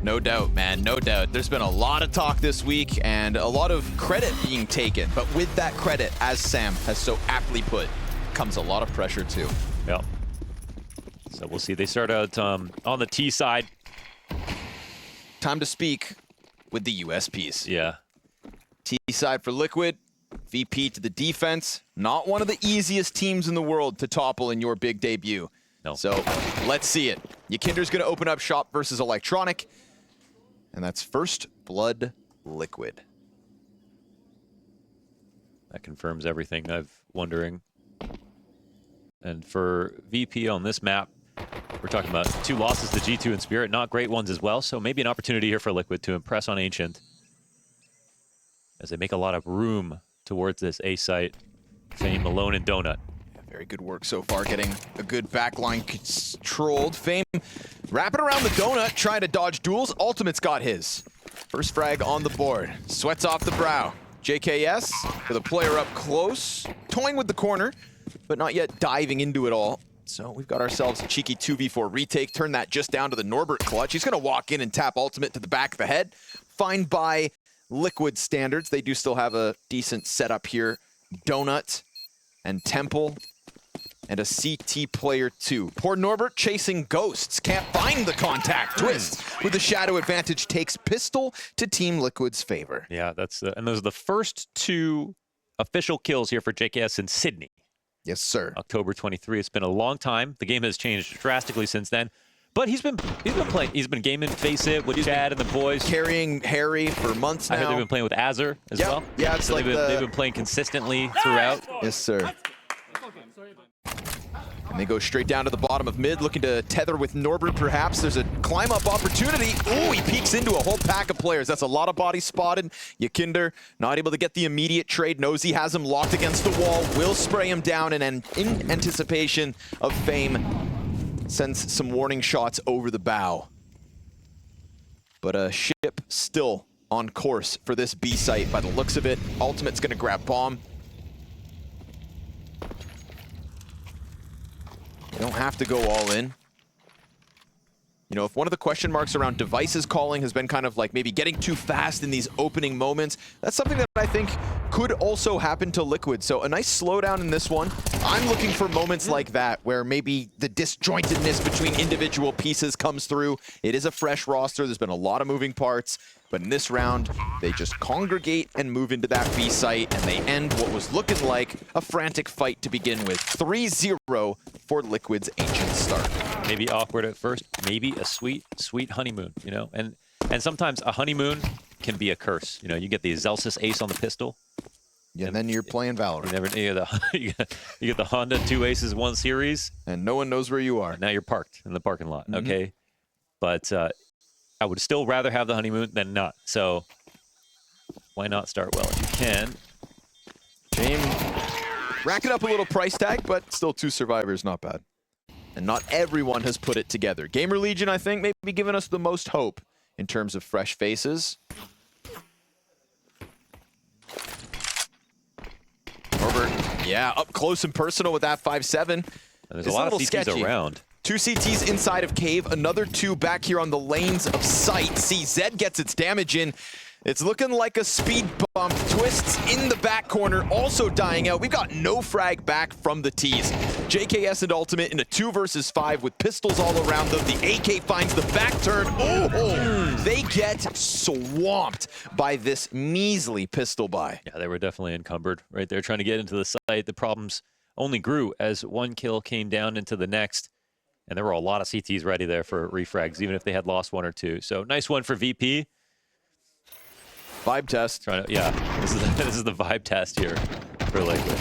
No doubt, man, no doubt. There's been a lot of talk this week and a lot of credit being taken. But with that credit, as Sam has so aptly put, comes a lot of pressure too. Yeah. So we'll see. They start out on the T side. Time to speak with the USPs. Yeah. T side for Liquid. VP to the defense. Not one of the easiest teams in the world to topple in your big debut. No. So let's see it. Yakinder's going to open up shop versus Electronic. And that's First Blood Liquid. That confirms everything I've wondering. And for VP on this map, we're talking about 2 losses to G2 and Spirit, not great ones as well. So maybe an opportunity here for Liquid to impress on Ancient as they make a lot of room towards this A site. Fame, Malone, and Donut. Very good work so far, getting a good backline controlled. Fame wrapping around the donut, trying to dodge duels. Ultimate's got his. First frag on the board. Sweats off the brow. JKS with a player up close, toying with the corner, but not yet diving into it all. So we've got ourselves a cheeky 2v4 retake. Turn that just down to the Norbert clutch. He's going to walk in and tap Ultimate to the back of the head. Fine by Liquid standards. They do still have a decent setup here. Donut and Temple. And a CT player too. Poor Norbert chasing ghosts. Can't find the contact. Twist with the shadow advantage takes pistol to Team Liquid's favor. Yeah, that's and those are the first 2 official kills here for JKS in Sydney. Yes, sir. October 23. It's been a long time. The game has changed drastically since then. But he's been playing. He's been gaming Face It with Chad and the boys. Carrying Harry for months now. I heard they've been playing with Azure as well. Yeah, it's so like they've been playing consistently throughout. Yes, sir. And they go straight down to the bottom of mid, looking to tether with Norbert perhaps. There's a climb-up opportunity. Ooh, he peeks into a whole pack of players. That's a lot of bodies spotted. Yakinder not able to get the immediate trade. Knows he has him locked against the wall. Will spray him down, and in anticipation of Fame, sends some warning shots over the bow. But a ship still on course for this B site by the looks of it. Ultimate's going to grab bomb. You don't have to go all in. You know, if one of the question marks around devices calling has been kind of like maybe getting too fast in these opening moments, that's something that I think could also happen to Liquid. So a nice slowdown in this one. I'm looking for moments like that where maybe the disjointedness between individual pieces comes through. It is a fresh roster. There's been a lot of moving parts. But in this round, they just congregate and move into that B site, and they end what was looking like a frantic fight to begin with. 3-0 for Liquid's Ancient start. Maybe awkward at first, maybe a sweet, sweet honeymoon, you know? And sometimes a honeymoon can be a curse. You know, you get the Zelsis ace on the pistol. Yeah, and then you're playing Valorant. You get the Honda 2 aces 1 series. And no one knows where you are. Now you're parked in the parking lot, okay? But I would still rather have the honeymoon than not. So why not start well if you can? James racking up a little price tag, but still 2 survivors, not bad. And not everyone has put it together. Gamer Legion, I think, may be giving us the most hope in terms of fresh faces. Norbert, yeah, up close and personal with that 5-7. There's a lot of CTs sketchy around. 2 CTs inside of Cave, another 2 back here on the lanes of sight. CZ gets its damage in. It's looking like a speed bump. Twists in the back corner, also dying out. We've got no frag back from the T's. JKS and Ultimate in a 2 versus 5 with pistols all around them. The AK finds the back turn. Oh, they get swamped by this measly pistol buy. Yeah, they were definitely encumbered right there, trying to get into the site. The problems only grew as 1 kill came down into the next. And there were a lot of CTs ready there for refrags, even if they had lost 1 or 2. So nice one for VP. Vibe test. Yeah, this is the vibe test here for Liquid.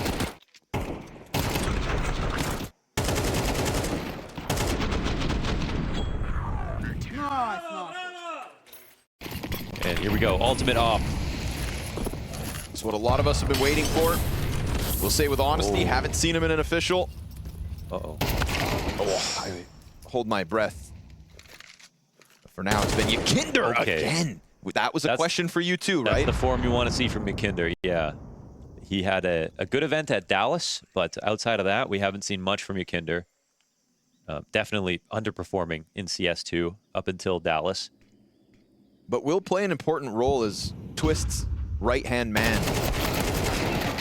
And here we go, ultimate off. It's what a lot of us have been waiting for. We'll say with honesty, haven't seen him in an official. Uh-oh. Oh, I hold my breath. But for now, it's been Yakinder again. That was a question for you too, right? That's the form you want to see from Yakinder, yeah. He had a good event at Dallas, but outside of that, we haven't seen much from Yakinder. Definitely underperforming in CS2 up until Dallas. but will play an important role as Twist's right-hand man.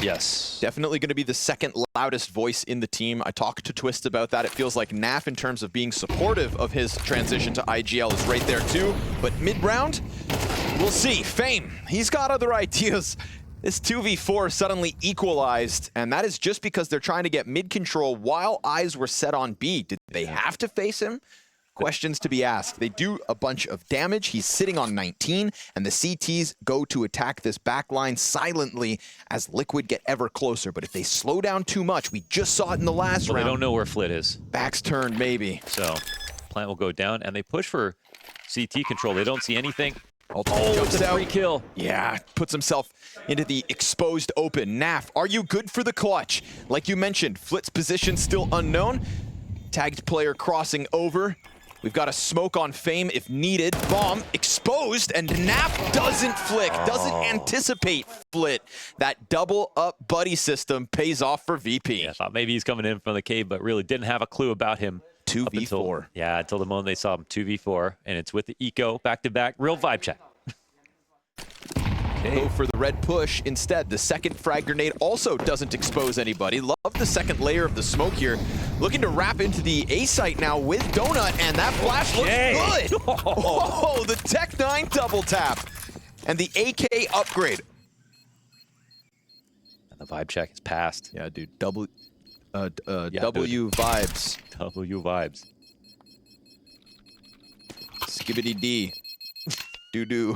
Yes. Definitely going to be the second loudest voice in the team. I talked to Twist about that. It feels like Naf, in terms of being supportive of his transition to IGL, is right there too. But mid-round, we'll see. Fame, he's got other ideas. This 2v4 suddenly equalized, and that is just because they're trying to get mid control while eyes were set on B. Did they have to face him? Questions to be asked. They do a bunch of damage. He's sitting on 19, and the CTs go to attack this backline silently as Liquid get ever closer. But if they slow down too much, we just saw it in the last round. They don't know where Flit is. Back's turned, maybe. So plant will go down, and they push for CT control. They don't see anything. Ultimate jumps it's a out. free kill. Yeah, puts himself into the exposed open. Naf, are you good for the clutch? Like you mentioned, Flit's position still unknown. Tagged player crossing over. We've got a smoke on Fame if needed. Bomb exposed, and Naf doesn't flick, doesn't anticipate Flit. That double up buddy system pays off for VP. Yeah, I thought maybe he's coming in from the cave, but really didn't have a clue about him. 2v4. Until the moment they saw him 2v4, and it's with the eco back-to-back. Real vibe check. Go for the red push instead. The second frag grenade also doesn't expose anybody. Love the second layer of the smoke here. Looking to wrap into the A site now with Donut, and that flash looks good. Oh, the Tech 9 double tap. And the AK upgrade. And the vibe check is passed. Yeah, dude. W dude. vibes. W vibes. Skibbity D. Doo-doo.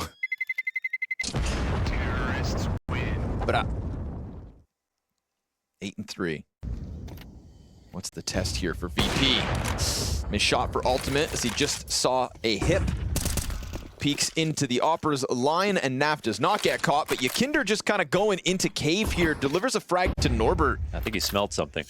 But 8-3. What's the test here for VP? Missed shot for ultimate as he just saw a hip. Peeks into the Opera's line, and Naf does not get caught, but Yakinder just kind of going into cave here, delivers a frag to Norbert. I think he smelled something.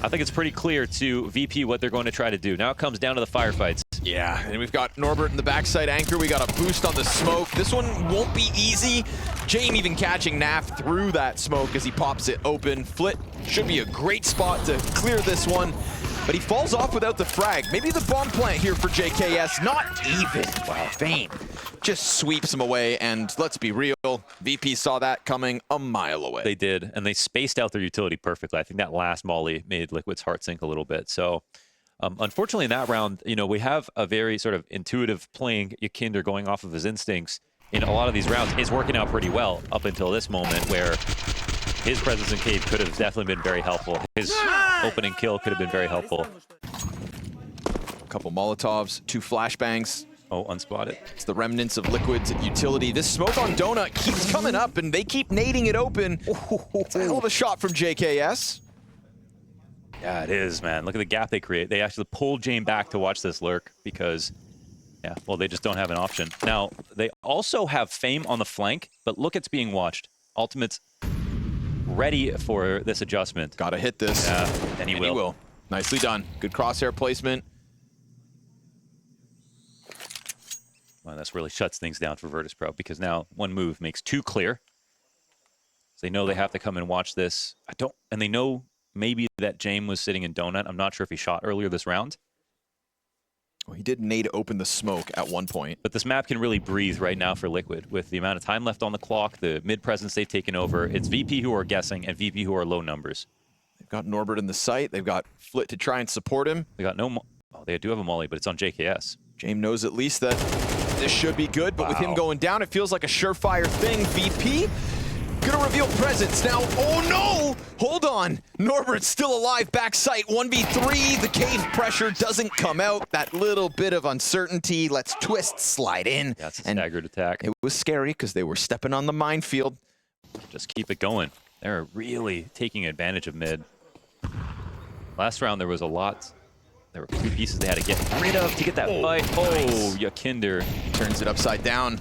I think it's pretty clear to VP what they're going to try to do. Now it comes down to the firefights. Yeah, and we've got Norbert in the backside anchor. We got a boost on the smoke. This one won't be easy. Jame even catching Naf through that smoke as he pops it open. Flit should be a great spot to clear this one, but he falls off without the frag. Maybe the bomb plant here for JKS. Not even. Wow, Fame just sweeps him away, and let's be real, VP saw that coming a mile away. They did, and they spaced out their utility perfectly. I think that last molly made Liquid's heart sink a little bit. So unfortunately in that round, we have a very sort of intuitive playing Yakinder going off of his instincts in a lot of these rounds. Is working out pretty well up until this moment where his presence in cave could have definitely been very helpful. His opening kill could have been very helpful. A couple Molotovs, 2 flashbangs. Oh, unspotted. It's the remnants of Liquid's utility. This smoke on Donut keeps coming up, and they keep nading it open. It's a hell of a shot from JKS. Yeah, it is, man. Look at the gap they create. They actually pulled Jame back to watch this lurk because, they just don't have an option. Now, they also have Fame on the flank, but look, it's being watched. Ultimate's ready for this adjustment. Gotta hit this. Yeah, and he will. Nicely done. Good crosshair placement. Well, this really shuts things down for Virtus.pro because now one move makes 2 clear. So they know they have to come and watch this. And they know maybe that Jame was sitting in Donut. I'm not sure if he shot earlier this round. Well, he did nade open the smoke at one point. But this map can really breathe right now for Liquid. With the amount of time left on the clock, the mid-presence they've taken over, it's VP who are guessing and VP who are low numbers. They've got Norbert in the site. They've got Flit to try and support him. They got they do have a molly, but it's on JKS. Jame knows at least that this should be good, but with him going down, it feels like a surefire thing. VP gonna reveal presence now. Oh no! Hold on. Norbert's still alive. Back sight 1v3. The cave pressure doesn't come out. That little bit of uncertainty lets Twist slide in. Yeah, it's a staggered attack. It was scary because they were stepping on the minefield. Just keep it going. They're really taking advantage of mid. Last round there was a lot. There were 2 pieces they had to get rid of to get that fight. Oh, Yakinder turns it upside down.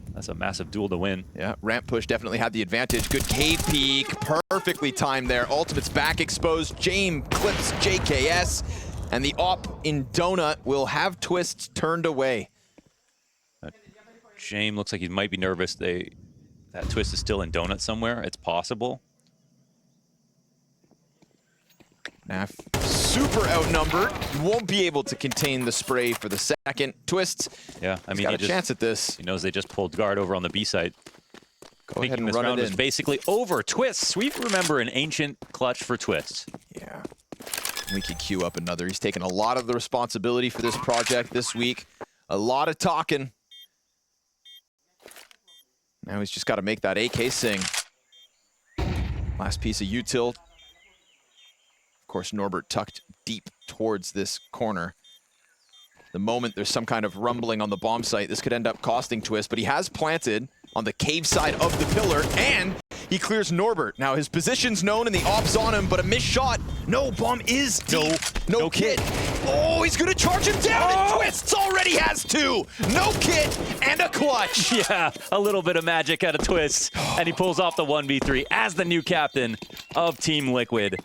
That's a massive duel to win. Yeah, ramp push definitely had the advantage. Good cave peek, perfectly timed there. Ultimate's back exposed. Jame clips JKS, and the op in Donut will have Twists turned away. Jame looks like he might be nervous. That Twist is still in Donut somewhere. It's possible. Naf super outnumbered. Won't be able to contain the spray for the second. Twists. Yeah, I mean, got a chance at this. He knows they just pulled guard over on the B side. Go ahead and this run round it was in. basically over. Twists. We remember an ancient clutch for Twists. Yeah. We could queue up another. He's taken a lot of the responsibility for this project this week. A lot of talking. Now he's just got to make that AK sing. Last piece of util. Of course, Norbert tucked deep towards this corner. The moment there's some kind of rumbling on the bomb site, this could end up costing Twist, but he has planted on the cave side of the pillar, and he clears Norbert. Now, his position's known and the op's on him, but a missed shot. No, bomb is deep. No kit. Oh, he's gonna charge him down, and Twists already has two. No kit and a clutch. Yeah, a little bit of magic out of Twist, and he pulls off the 1v3 as the new captain of Team Liquid.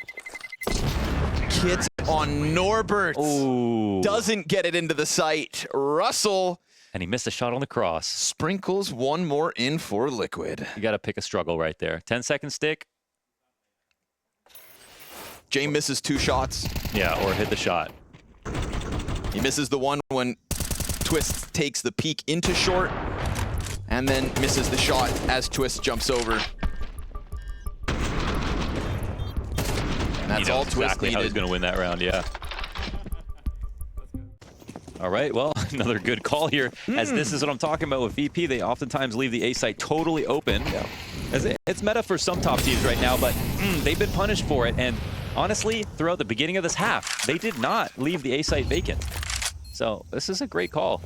Kit on Norbert. Ooh. Doesn't get it into the site. Russell. And he missed a shot on the cross. Sprinkles one more in for Liquid. You got to pick a struggle right there. 10-second stick. Jay misses two shots. Yeah, or hit the shot. He misses the one when Twist takes the peek into short, and then misses the shot as Twist jumps over. And that's all Twist exactly needed. how he's going to win that round, yeah. All right, well, another good call here, as this is what I'm talking about with VP. They oftentimes leave the A site totally open. Yeah. It's meta for some top teams right now, but they've been punished for it. And honestly, throughout the beginning of this half, they did not leave the A site vacant. So this is a great call.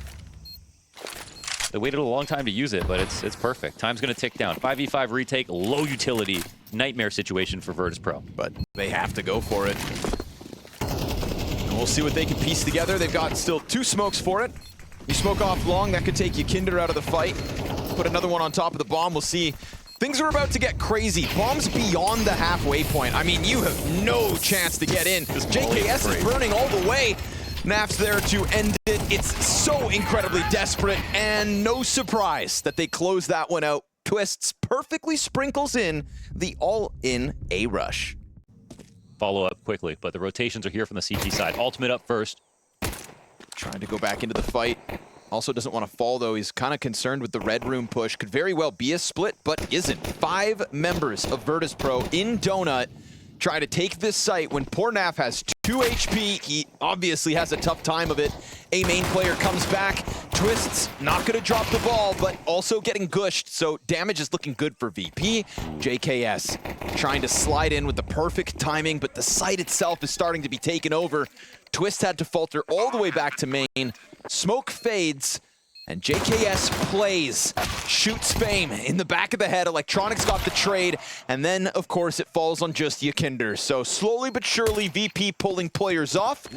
They waited a long time to use it, but it's perfect. Time's going to tick down. 5v5 retake, low utility, nightmare situation for Virtus.pro. But they have to go for it. And we'll see what they can piece together. They've got still two smokes for it. You smoke off long, that could take you Kinder out of the fight. Put another one on top of the bomb. We'll see. Things are about to get crazy. Bombs beyond the halfway point. I mean, you have no chance to get in. JKS is burning all the way. Naf's there to end it. It's so incredibly desperate, and no surprise that they close that one out. Twists perfectly sprinkles in the all-in A rush. Follow up quickly, but the rotations are here from the CT side. Ultimate up first. Trying to go back into the fight. Also doesn't want to fall, though. He's kind of concerned with the red room push. Could very well be a split, but isn't. 5 members of Virtus.pro in Donut try to take this site when poor Naf has 2 HP. He obviously has a tough time of it. A main player comes back. Twists not going to drop the ball, but also getting gushed. So damage is looking good for VP. JKS trying to slide in with the perfect timing, but the site itself is starting to be taken over. Twist had to falter all the way back to main. Smoke fades, and JKS plays. Shoots Fame in the back of the head. Electronics got the trade, and then, of course, it falls on just Yakinder. So slowly but surely, VP pulling players off,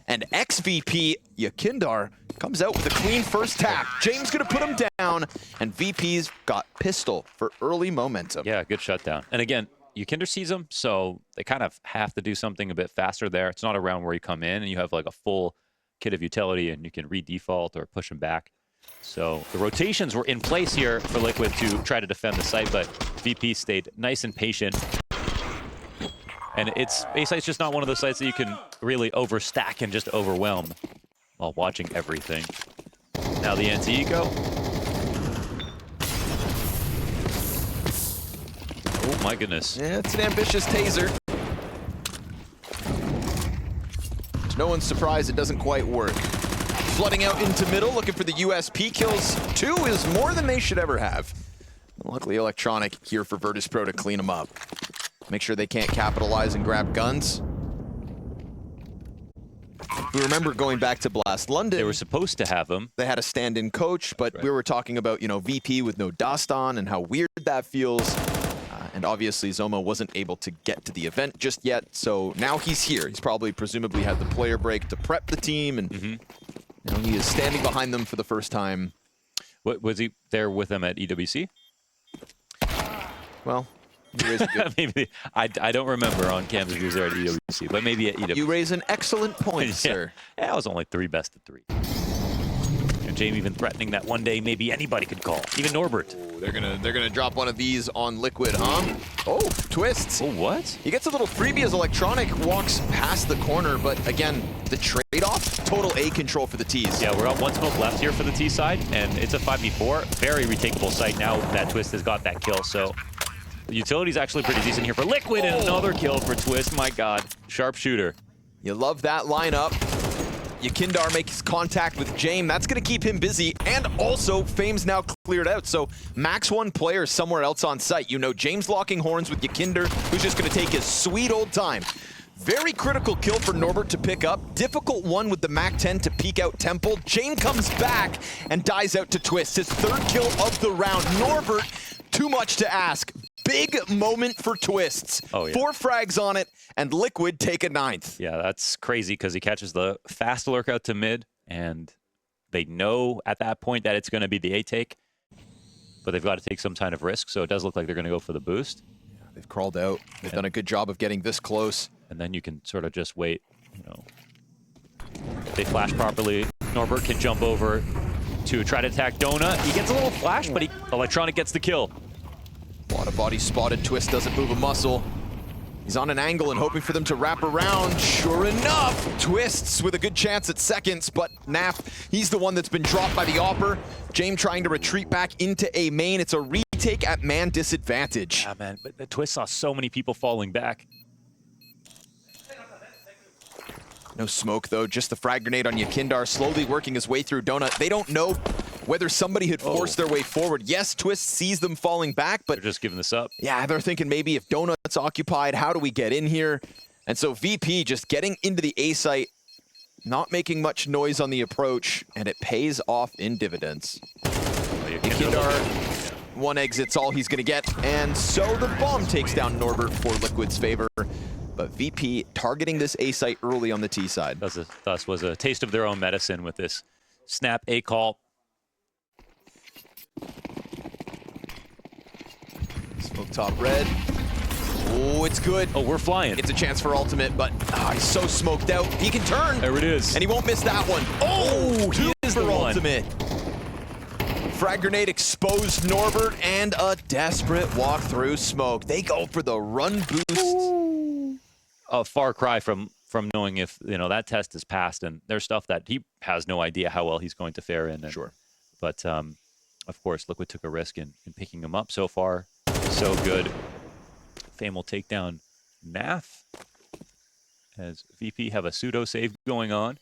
and ex-VP Yakindar comes out with a clean first tap. James gonna put him down, and VP's got pistol for early momentum. Yeah, good shutdown. And again, Yakinder sees him, so they kind of have to do something a bit faster there. It's not a round where you come in and you have like a full kit of utility and you can re-default or push him back. So the rotations were in place here for Liquid to try to defend the site, but VP stayed nice and patient. And A-site's just not one of those sites that you can really overstack and just overwhelm while watching everything. Now the anti-eco. Oh my goodness. Yeah, it's an ambitious taser. There's no one's surprised it doesn't quite work. Flooding out into middle, looking for the USP kills. 2 is more than they should ever have. Luckily, Electronic here for Virtus.pro to clean them up. Make sure they can't capitalize and grab guns. If we remember going back to Blast London, they were supposed to have him. They had a stand-in coach, but we were talking about, you know, VP with no dust on and how weird that feels. And obviously, Zoma wasn't able to get to the event just yet, so now he's here. He's probably, presumably, had the player break to prep the team, and you know, he is standing behind them for the first time. What, was he there with them at EWC? Well, you raise a good... maybe I don't remember on campus if he was there at EWC, but maybe at EWC. You raise an excellent point, sir. Yeah, it was only 3 best of 3. James even threatening that one day maybe anybody could call, even Norbert. Ooh, they're gonna drop one of these on Liquid, huh? Oh, twists. Oh, what? He gets a little freebie as Electronic walks past the corner, but again, the trade-off, total A control for the T's. Yeah, we're on one smoke left here for the T side, and it's a 5v4. Very retakeable site now that Twist has got that kill, so the utility's actually pretty decent here for Liquid, and another kill for Twist. My God, sharpshooter. You love that lineup. Yakindar makes contact with James. That's going to keep him busy. And also, Fame's now cleared out. So, max one player somewhere else on site. You know, James locking horns with Yakindar, who's just going to take his sweet old time. Very critical kill for Norbert to pick up. Difficult one with the MAC-10 to peek out Temple. James comes back and dies out to Twist. His third kill of the round. Norbert, too much to ask. Big moment for Twists. Oh, yeah. 4 frags on it, and Liquid take a 9th. Yeah, that's crazy because he catches the fast lurk out to mid, and they know at that point that it's going to be the A take, but they've got to take some kind of risk, so it does look like they're going to go for the boost. Yeah, they've crawled out. They've done a good job of getting this close. And then you can sort of just wait, you know. If they flash properly, Norbert can jump over to try to attack Donut. He gets a little flash, but Electronic gets the kill. A lot of bodies spotted. Twist doesn't move a muscle. He's on an angle and hoping for them to wrap around. Sure enough, Twists with a good chance at seconds, but Naf, he's the one that's been dropped by the Opper. James trying to retreat back into A main. It's a retake at man disadvantage. Yeah, man, but the Twist saw so many people falling back. No smoke, though. Just the frag grenade on Yakindar, slowly working his way through Donut. They don't know whether somebody had forced their way forward. Yes, Twist sees them falling back, but they're just giving this up. Yeah, they're thinking maybe if Donut's occupied, how do we get in here? And so VP just getting into the A site, not making much noise on the approach, and it pays off in dividends. Yakindar, one exit's all he's going to get, and so the bomb takes down Norbert for Liquid's favor. But VP targeting this A site early on the T side. Thus was a taste of their own medicine with this snap A call. Smoke top red. Oh, it's good. Oh, we're flying. It's a chance for ultimate, but he's so smoked out. He can turn. There it is. And he won't miss that one. Oh, he is for the one. ultimate. Frag grenade exposed Norbert, and a desperate walk through smoke. They go for the run boost. Ooh. A far cry from knowing if, you know, that test is passed, and there's stuff that he has no idea how well he's going to fare in. And, sure. But, of course, Liquid took a risk in picking him up. So far, so good. Fame will take down Nath as VP have a pseudo save going on.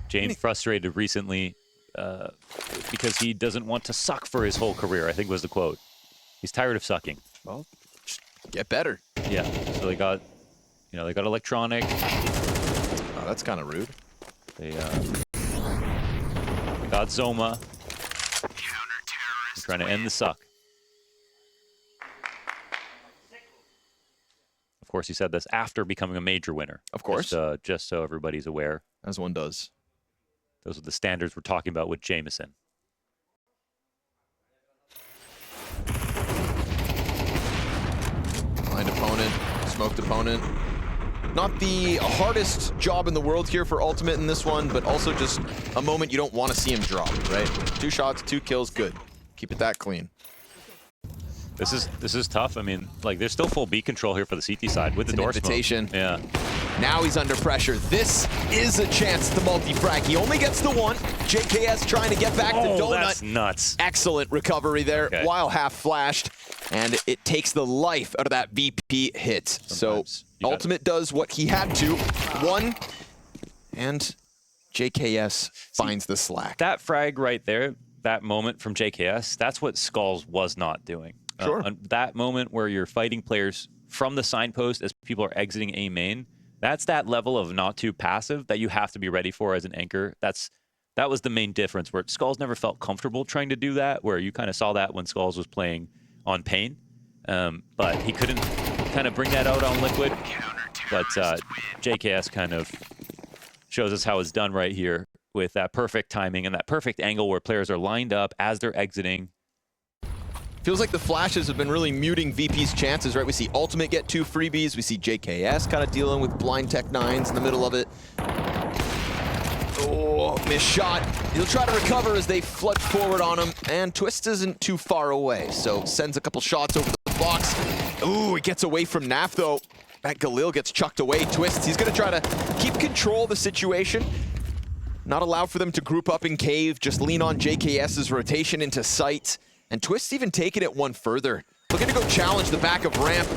James frustrated recently because he doesn't want to suck for his whole career, I think was the quote. He's tired of sucking. Well, get better. Yeah, so they got, you know, they got Electronic. Oh, that's kind of rude. They got Zoma. They're trying to end the suck. Of course, he said this after becoming a major winner. Of course. Just so everybody's aware. As one does. Those are the standards we're talking about with Jameson. Blind opponent, smoked opponent. Not the hardest job in the world here for Ultimate in this one, but also just a moment you don't want to see him drop, right? 2 shots, 2 kills, good. Keep it that clean. This is tough. I mean, like, there's still full B control here for the CT side with the door invitation. smoke. Yeah. Now he's under pressure. This is a chance to multi-frag. He only gets the 1. JKS trying to get back to Donut. That's nuts. Excellent recovery there, Okay. while half flashed, and it takes the life out of that VP hit. Sometimes so Ultimate does what he had to. 1, and JKS finds the slack. That frag right there, that moment from JKS, that's what Skulls was not doing. Sure. That moment where you're fighting players from the signpost as people are exiting A main, that's that level of not too passive that you have to be ready for as an anchor. That was the main difference, where Skulls never felt comfortable trying to do that, where you kind of saw that when Skulls was playing on Pain. But he couldn't kind of bring that out on Liquid. But JKS kind of shows us how it's done right here with that perfect timing and that perfect angle where players are lined up as they're exiting. Feels like the flashes have been really muting VP's chances, right? We see Ultimate get 2 freebies. We see JKS kind of dealing with blind Tech 9s in the middle of it. Oh, missed shot. He'll try to recover as they flood forward on him, and Twist isn't too far away, so sends a couple shots over the box. Ooh, he gets away from Naf, though. That Galil gets chucked away. Twist, he's going to try to keep control of the situation. Not allow for them to group up in cave, just lean on JKS's rotation into sight. And Twist even taking it one further. Looking to go challenge the back of ramp.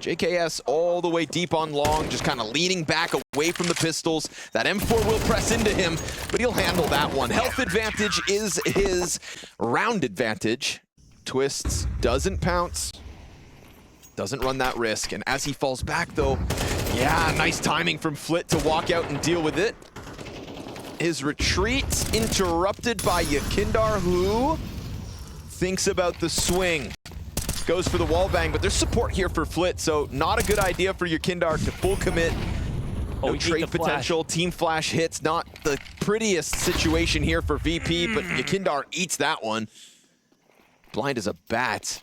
JKS all the way deep on long, just kind of leaning back away from the pistols. That M4 will press into him, but he'll handle that one. Health advantage is his round advantage. Twists doesn't pounce, doesn't run that risk. And as he falls back though, yeah, nice timing from Flit to walk out and deal with it. His retreat interrupted by Yakindar, who thinks about the swing. Goes for the wall bang, but there's support here for Flit, so not a good idea for Yakindar to full commit. No trade potential, team flash hits, not the prettiest situation here for VP, but Yakindar eats that one. Blind as a bat.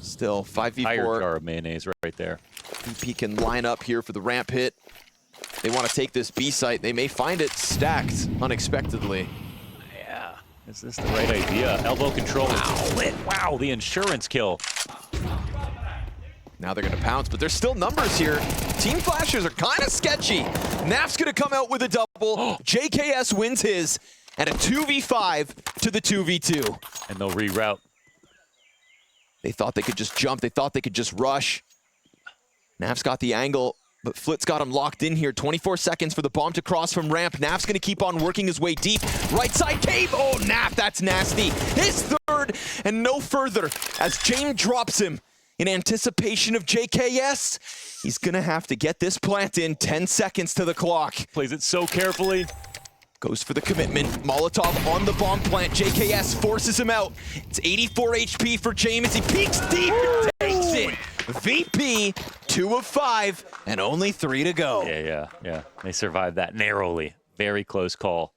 Still 5v4. Tired jar of mayonnaise right there. VP can line up here for the ramp hit. They want to take this B site. They may find it stacked unexpectedly. Yeah, is this the right idea? Elbow control is Flit. Wow, the insurance kill. Now they're going to pounce, but there's still numbers here. Team flashes are kind of sketchy. Naf's going to come out with a double. JKS wins his, and a 2v5 to the 2v2. And they'll reroute. They thought they could just jump. They thought they could just rush. Naf's got the angle, but Flit's got him locked in here. 24 seconds for the bomb to cross from ramp. Naf's going to keep on working his way deep. Right side cave. Oh, Naf, that's nasty. His third and no further as James drops him. In anticipation of JKS, he's going to have to get this plant in. 10 seconds to the clock. Plays it so carefully. Goes for the commitment. Molotov on the bomb plant. JKS forces him out. It's 84 HP for James. He peeks deep and takes it. VP, 2 of 5, and only 3 to go. Yeah. They survived that narrowly. Very close call.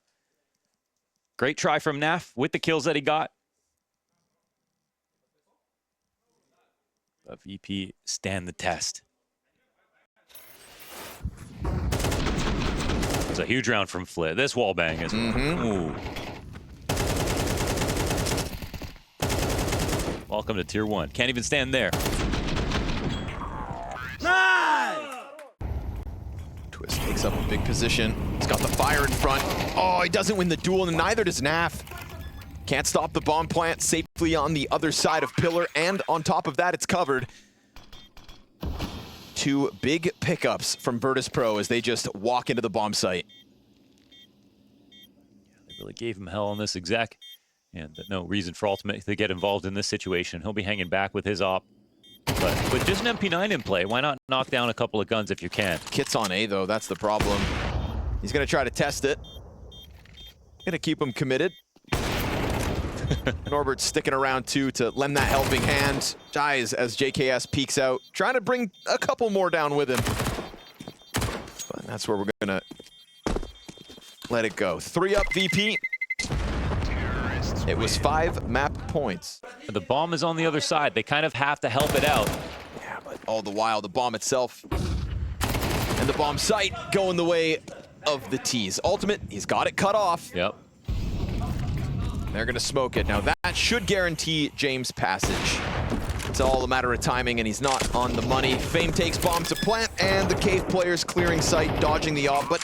Great try from Naf with the kills that he got. But VP stand the test. It's a huge round from Flit. This wall bang is. Ooh. Welcome to Tier 1. Can't even stand there. Twist takes up a big position. He's got the fire in front. Oh, he doesn't win the duel, and neither does Naf. Can't stop the bomb plant safely on the other side of Pillar, and on top of that, it's covered. 2 big pickups from Virtus.pro as they just walk into the bomb site. They really gave him hell on this exec, and no reason for Ultimate to get involved in this situation. He'll be hanging back with his op. But with just an MP9 in play, why not knock down a couple of guns if you can? Kit's on A, though. That's the problem. He's going to try to test it. Going to keep him committed. Norbert's sticking around, too, to lend that helping hand. Dies as JKS peeks out, trying to bring a couple more down with him. But that's where we're going to let it go. 3 up VP. It was 5 map points. The bomb is on the other side. They kind of have to help it out. Yeah, but all the while, the bomb itself and the bomb site going the way of the T's. Ultimate, he's got it cut off. Yep. They're going to smoke it. Now that should guarantee James passage. It's all a matter of timing, and he's not on the money. Fame takes bomb to plant, and the cave player's clearing sight, dodging the op. But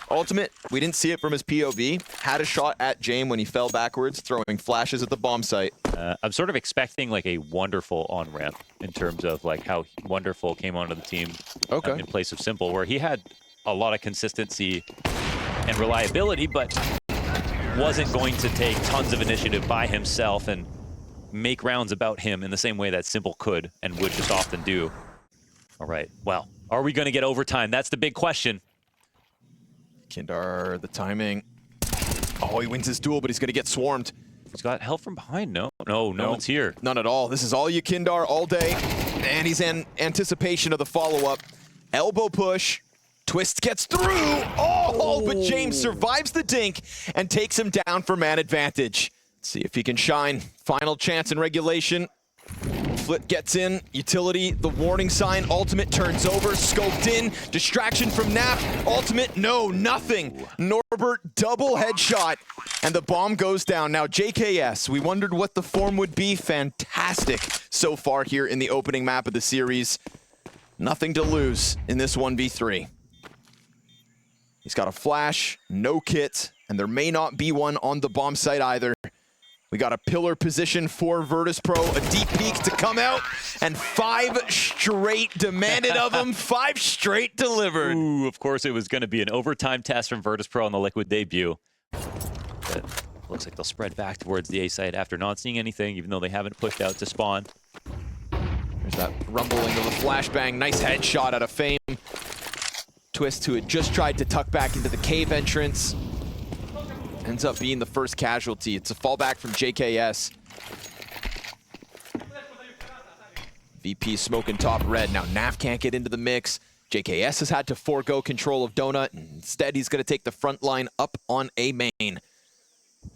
Ultimate, we didn't see it from his POV. Had a shot at James when he fell backwards, throwing flashes at the bomb site. I'm sort of expecting like a wonderful on-ramp in terms of like how wonderful came onto the team in place of Simple, where he had a lot of consistency and reliability, but wasn't going to take tons of initiative by himself and make rounds about him in the same way that Simple could and would just often do. All right, well, are we going to get overtime? That's the big question. Kindar, the timing. Oh, he wins his duel, but he's going to get swarmed. He's got help from behind. No one's here. None at all. This is all Yakindar all day, and he's in anticipation of the follow-up. Elbow push. Twist gets through. Oh, but James survives the dink and takes him down for man advantage. Let's see if he can shine. Final chance in regulation Flit gets in, utility, the warning sign, ultimate turns over, scoped in, distraction from Naf, ultimate, no, nothing. Norbert, double headshot, and the bomb goes down. Now JKS, we wondered what the form would be. Fantastic so far here in the opening map of the series. Nothing to lose in this 1v3. He's got a flash, no kit, and there may not be one on the bomb site either. We got a pillar position for Virtus.pro, a deep peek to come out, and 5 straight demanded of him, 5 straight delivered. Ooh, of course it was going to be an overtime test from Virtus.pro on the Liquid debut. But looks like they'll spread back towards the A site after not seeing anything, even though they haven't pushed out to spawn. There's that rumbling of a flashbang, nice headshot out of Fame. Twist, who had just tried to tuck back into the cave entrance, ends up being the first casualty. It's a fallback from JKS. VP smoking top red. Now Naf can't get into the mix. JKS has had to forego control of Donut. Instead, he's going to take the front line up on A main.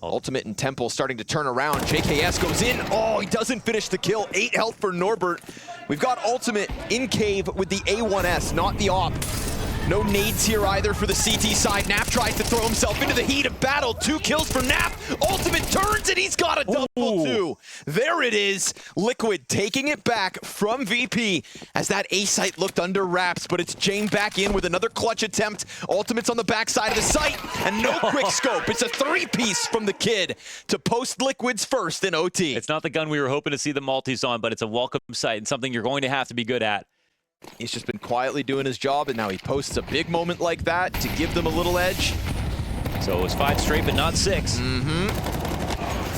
Ultimate and Temple starting to turn around. JKS goes in. Oh, he doesn't finish the kill. 8 health for Norbert. We've got Ultimate in cave with the A1S, not the AWP. No nades here either for the CT side. Naf tries to throw himself into the heat of battle. 2 kills for Naf. Ultimate turns and he's got a double 2. There it is. Liquid taking it back from VP as that A site looked under wraps, but it's Jame back in with another clutch attempt. Ultimate's on the backside of the site and no quick scope. It's a 3-piece from the kid to post Liquid's first in OT. It's not the gun we were hoping to see the multis on, but it's a welcome sight and something you're going to have to be good at. He's just been quietly doing his job, and now he posts a big moment like that to give them a little edge. So it was 5 straight, but not 6.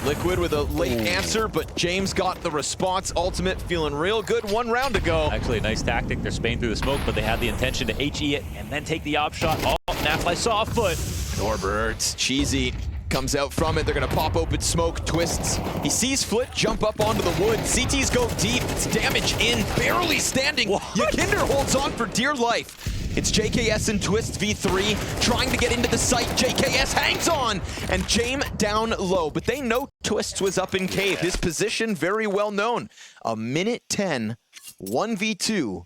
Liquid with a late answer, but James got the response. Ultimate feeling real good. 1 round to go. Actually, a nice tactic. They're spaying through the smoke, but they had the intention to HE it and then take the op shot. Oh, Nafli saw a foot. Norbert, cheesy. Comes out from it. They're going to pop open smoke, twists. He sees Flit jump up onto the wood. CTs go deep. It's damage in, barely standing. Yakinder holds on for dear life. It's JKS and Twist v3 trying to get into the site. JKS hangs on and Jame down low, but they know Twist was up in cave. His position very well known. A minute 10, 1v2,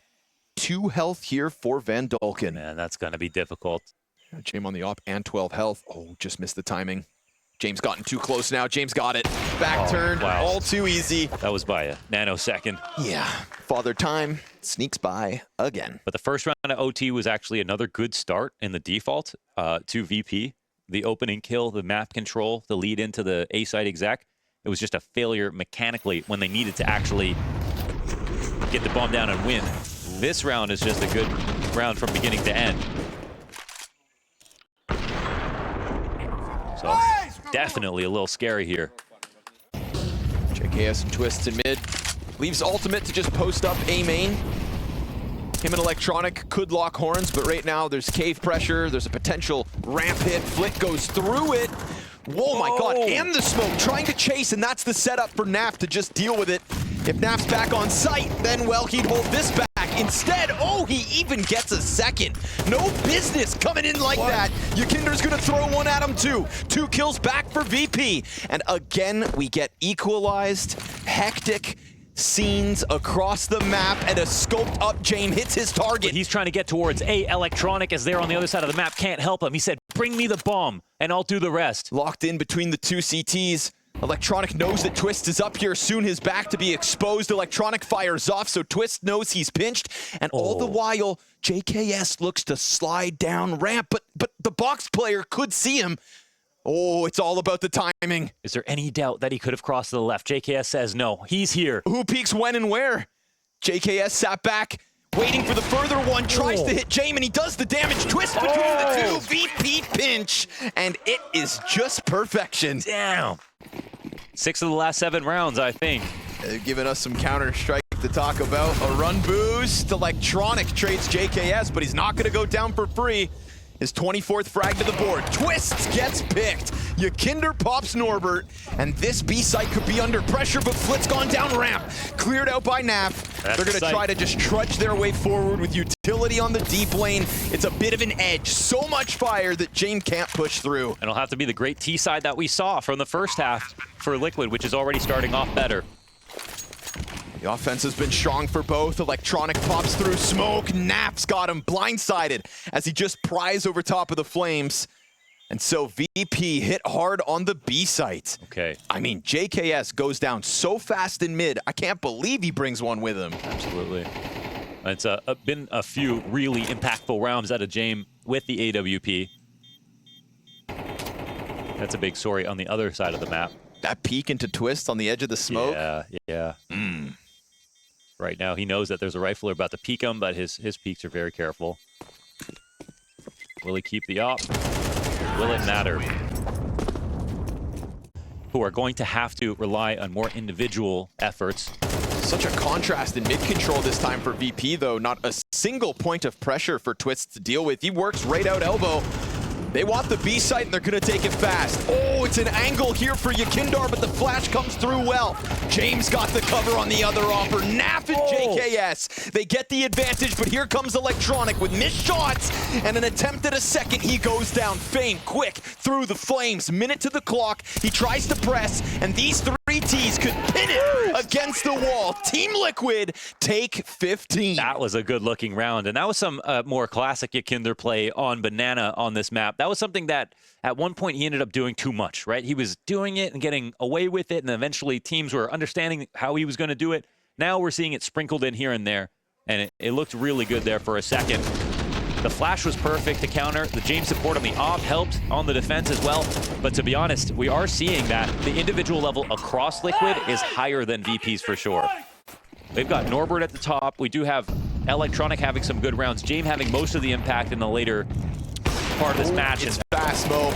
2 health here for Van Dolken. Man, that's going to be difficult. Jame on the op and 12 health. Oh, just missed the timing. James gotten too close now. James got it. Back turned, all too easy. That was by a nanosecond. Yeah, Father Time sneaks by again. But the first round of OT was actually another good start in the default to VP. The opening kill, the map control, the lead into the A site exec. It was just a failure mechanically when they needed to actually get the bomb down and win. This round is just a good round from beginning to end. So definitely a little scary here. JKS and Twists in mid. Leaves Ultimate to just post up A main. Him and Electronic could lock horns, but right now there's cave pressure. There's a potential ramp hit. Flit goes through it. Whoa, my God, and the smoke trying to chase, and that's the setup for Naf to just deal with it. If Naf's back on site, then, well, he'd hold this back. Instead, oh, he even gets a second. No business coming in like that. Yakinder's gonna throw one at him too. 2 kills back for VP. And again, we get equalized, hectic scenes across the map, and a scoped up Jame hits his target. But he's trying to get towards A. Electronic as they're on the other side of the map. Can't help him. He said, bring me the bomb, and I'll do the rest. Locked in between the 2 CTs. Electronic knows that Twist is up here soon, his back to be exposed. Electronic fires off, so Twist knows he's pinched. And all the while, JKS looks to slide down ramp, but the box player could see him. Oh, it's all about the timing. Is there any doubt that he could have crossed to the left? JKS says no. He's here. Who peeks when and where? JKS sat back, waiting for the further one, tries to hit Jame, and he does the damage. Twist between the 2, VP pinch, and it is just perfection. Damn. 6 of the last 7 rounds, I think. They've given us some counter-strike to talk about. A run boost. Electronic trades JKS, but he's not going to go down for free. His 24th frag to the board. Twists gets picked. Yakinder pops Norbert, and this B site could be under pressure, but Flit's gone down ramp. Cleared out by Naf. They're going to try to just trudge their way forward with utility on the deep lane. It's a bit of an edge. So much fire that Jame can't push through. And it'll have to be the great T side that we saw from the first half for Liquid, which is already starting off better. The offense has been strong for both. Electronic pops through smoke. Nap's got him blindsided as he just pries over top of the flames. And so VP hit hard on the B site. Okay. I mean, JKS goes down so fast in mid. I can't believe he brings one with him. Absolutely. It's been a few really impactful rounds out of James with the AWP. That's a big story on the other side of the map. That peek into Twist on the edge of the smoke. Yeah. Right now, he knows that there's a rifler about to peek him, but his peeks are very careful. Will he keep the op? Will it matter? Who are going to have to rely on more individual efforts. Such a contrast in mid-control this time for VP, though. Not a single point of pressure for Twist to deal with. He works right out elbow. They want the B site, and they're going to take it fast. Oh, it's an angle here for Yakindar, but the flash comes through well. James got the cover on the other offer. Naf and JKS, they get the advantage, but here comes Electronic with missed shots and an attempt at a second. He goes down. Fame, quick, through the flames. Minute to the clock. He tries to press, and these three Ts could pin it against the wall. Team Liquid take 15. That was a good-looking round, and that was some more classic Yakinder play on Banana on this map. That was something that at one point he ended up doing too much, right? He was doing it and getting away with it, and eventually teams were understanding how he was going to do it. Now we're seeing it sprinkled in here and there, and it looked really good there for a second. The flash was perfect to counter. The James support on the op helped on the defense as well. But to be honest, we are seeing that the individual level across Liquid is higher than VP's for sure. They've got Norbert at the top. We do have Electronic having some good rounds. James having most of the impact in the later part of this match. It's fast, Mo.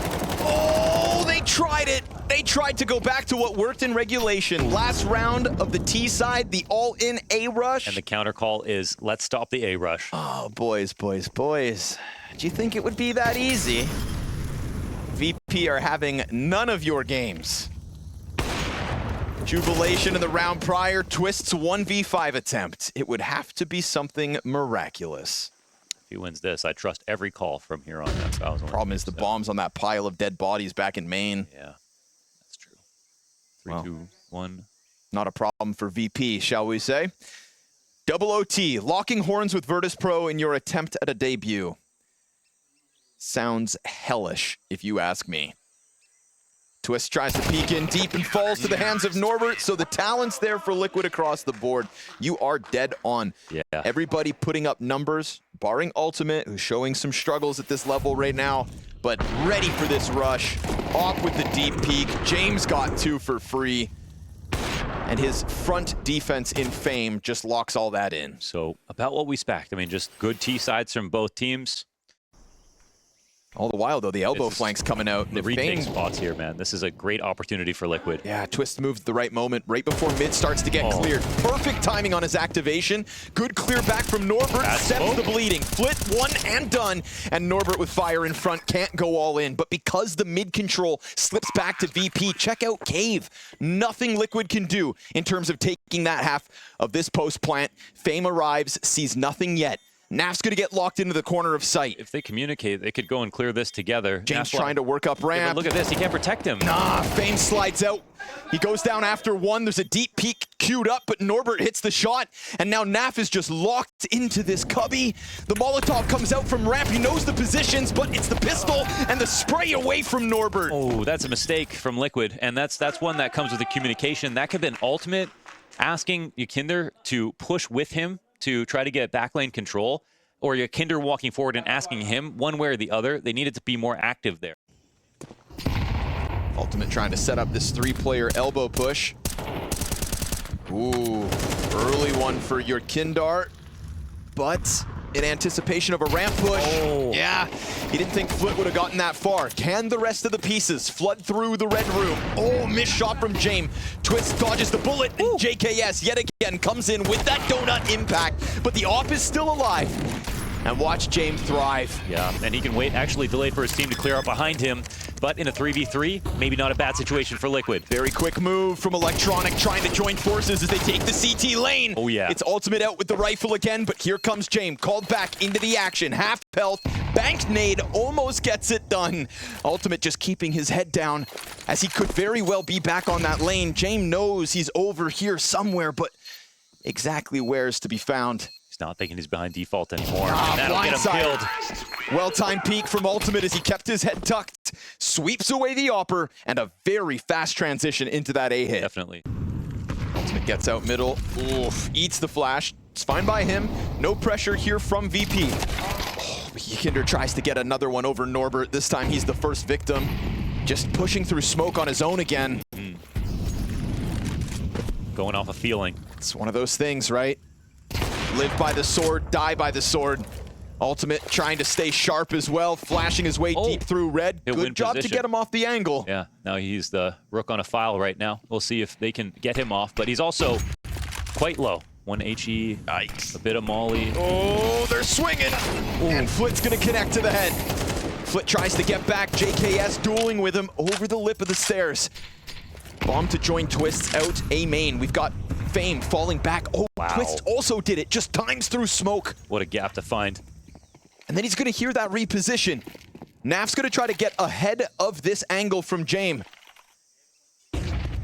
Oh, they tried it. They tried to go back to what worked in regulation. Last round of the T side, the all-in A rush. And the counter call is, let's stop the A rush. Oh, boys. Do you think it would be that easy? VP are having none of your games. Jubilation in the round prior, Twist's 1v5 attempt. It would have to be something miraculous. If he wins this, I trust every call from here on out. Problem is the bombs on that pile of dead bodies back in Maine. Yeah, that's true. 3, 2, 1. Not a problem for VP, shall we say? Double OT, locking horns with Virtus.pro in your attempt at a debut. Sounds hellish, if you ask me. Twist tries to peek in deep and falls to the hands of Norbert, so the talent's there for Liquid across the board. You are dead on. Yeah. Everybody putting up numbers, barring Ultimate, who's showing some struggles at this level right now, but ready for this rush. Off with the deep peek. James got 2 for free. And his front defense in Fame just locks all that in. So about what we expect. I mean, just good T sides from both teams. All the while, though, the elbow flank's coming out. The retake spots here, man. This is a great opportunity for Liquid. Yeah, Twist moves at the right moment, right before mid starts to get cleared. Perfect timing on his activation. Good clear back from Norbert. Steps the bleeding. Flit, one and done. And Norbert with fire in front can't go all in. But because the mid control slips back to VP, check out Cave. Nothing Liquid can do in terms of taking that half of this post plant. Fame arrives, sees nothing yet. Naf's going to get locked into the corner of sight. If they communicate, they could go and clear this together. James trying to work up ramp. Yeah, look at this. He can't protect him. Nah, Fame slides out. He goes down after one. There's a deep peek queued up, but Norbert hits the shot. And now Naf is just locked into this cubby. The Molotov comes out from ramp. He knows the positions, but it's the pistol and the spray away from Norbert. Oh, that's a mistake from Liquid. And that's one that comes with the communication. That could have been Ultimate asking Yakinder to push with him to try to get backlane control, or Yakinder walking forward and asking him one way or the other. They needed to be more active there. Ultimate trying to set up this 3-player elbow push. Ooh, early one for Yakinder, but in anticipation of a ramp push. Oh. Yeah, he didn't think Flit would have gotten that far. Can the rest of the pieces flood through the red room? Oh, missed shot from James. Twist dodges the bullet, and JKS yet again comes in with that donut impact, but the op is still alive. And watch James thrive. Yeah, and he can wait, actually delayed for his team to clear up behind him. But in a 3v3, maybe not a bad situation for Liquid. Very quick move from Electronic, trying to join forces as they take the CT lane. Oh, yeah. It's Ultimate out with the rifle again, but here comes James, called back into the action. Half health, bank nade, almost gets it done. Ultimate just keeping his head down, as he could very well be back on that lane. James knows he's over here somewhere, but exactly where's to be found. He's not thinking he's behind default anymore. Ah, And that'll get him blindside. killed. Well-timed peek from Ultimate as he kept his head tucked, sweeps away the Opper, and a very fast transition into that A hit. Definitely. Ultimate gets out middle, oof, eats the flash. It's fine by him. No pressure here from VP. Oh, Yikinder tries to get another one over Norbert. This time he's the first victim. Just pushing through smoke on his own again. Going off a feeling. It's one of those things, right? Live by the sword, die by the sword. Ultimate trying to stay sharp as well, flashing his way deep through red. He'll win Good job position. to get him off the angle. Yeah, now he's the rook on a file right now. We'll see if they can get him off, but he's also quite low. 1 HE, Yikes. a bit of molly. Oh, they're swinging. And Flit's gonna connect to the head. Flit tries to get back. JKS dueling with him over the lip of the stairs. Bomb to join Twists out A main. We've got Fame falling back. Oh, Wow. Twist also did it. Just times through smoke. What a gap to find. And then he's gonna hear that reposition. Naf's gonna try to get ahead of this angle from Jame.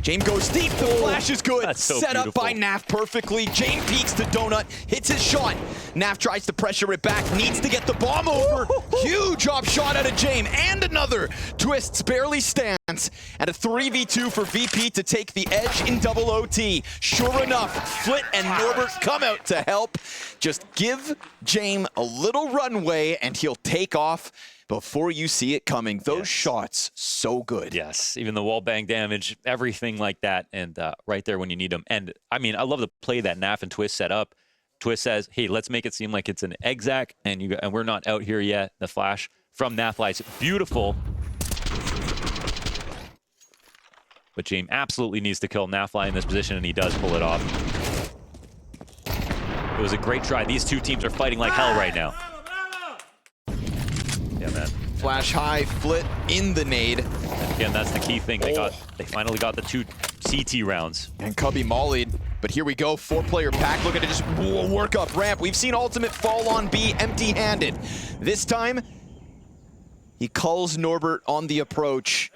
Jame goes deep, the flash is good. That's so Set up by beautiful. Naf perfectly. Jame peeks to Donut, hits his shot. Naf tries to pressure it back, needs to get the bomb over. Huge off shot out of Jame, and another. Twists barely stands, and a 3v2 for VP to take the edge in double OT. Sure enough, Flit and Norbert come out to help. Just give Jame a little runway, and he'll take off before you see it coming. Those shots, so good. Yes, even the wall bang damage, everything like that, and right there when you need them. And I mean, I love the play that Naf and Twist set up. Twist says, "Hey, let's make it seem like it's an exec, and we're not out here yet." The flash from Naflights, beautiful. But Jame absolutely needs to kill Nafly in this position, and he does pull it off. It was a great try. These two teams are fighting like hell right now. Yeah, man. Flash high, Flit in the nade. Again, that's the key thing. They finally got the 2 CT rounds. And Cubby mollied, but here we go, 4-player pack looking to just work up ramp. We've seen Ultimate fall on B empty-handed. This time, he calls Norbert on the approach.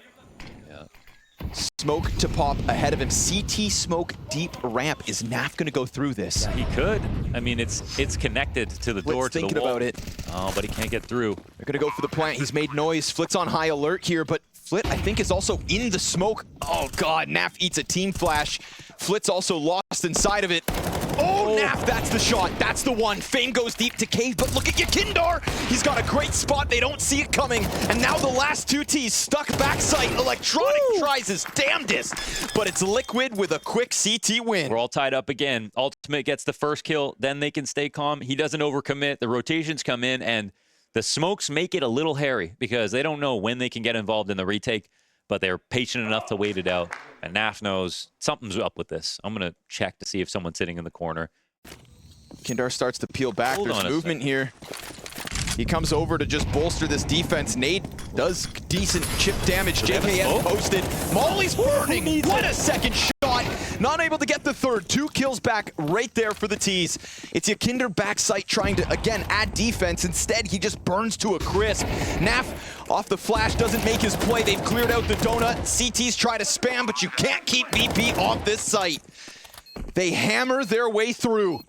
Smoke to pop ahead of him. CT smoke deep ramp. Is Naf gonna go through this? He could. I mean, it's connected to the door, to the thinking wall. about it. Oh, but he can't get through. They're gonna go for the plant. He's made noise. Flit's on high alert here, but Flit, I think, is also in the smoke. Oh God, Naf eats a team flash. Flit's also lost inside of it. Oh, Naf, that's the shot. That's the one. Fame goes deep to Cave, but look at Yakindar. He's got a great spot. They don't see it coming. And now the last 2 Ts stuck backside. Electronic tries his damnedest, but it's Liquid with a quick CT win. We're all tied up again. Ultimate gets the first kill, then they can stay calm. He doesn't overcommit. The rotations come in, and the smokes make it a little hairy because they don't know when they can get involved in the retake, but they're patient enough to wait it out. And Naf knows something's up with this. I'm going to check to see if someone's sitting in the corner. Kindar starts to peel back. Hold There's on a movement here. He comes over to just bolster this defense. Nade does decent chip damage. JKS posted. Molly's burning. What a second shot. Not able to get the third. 2 kills back right there for the Ts. It's Yakinder backside trying to, again, add defense. Instead, he just burns to a crisp. Naf off the flash doesn't make his play. They've cleared out the donut. CTs try to spam, but you can't keep VP off this site. They hammer their way through.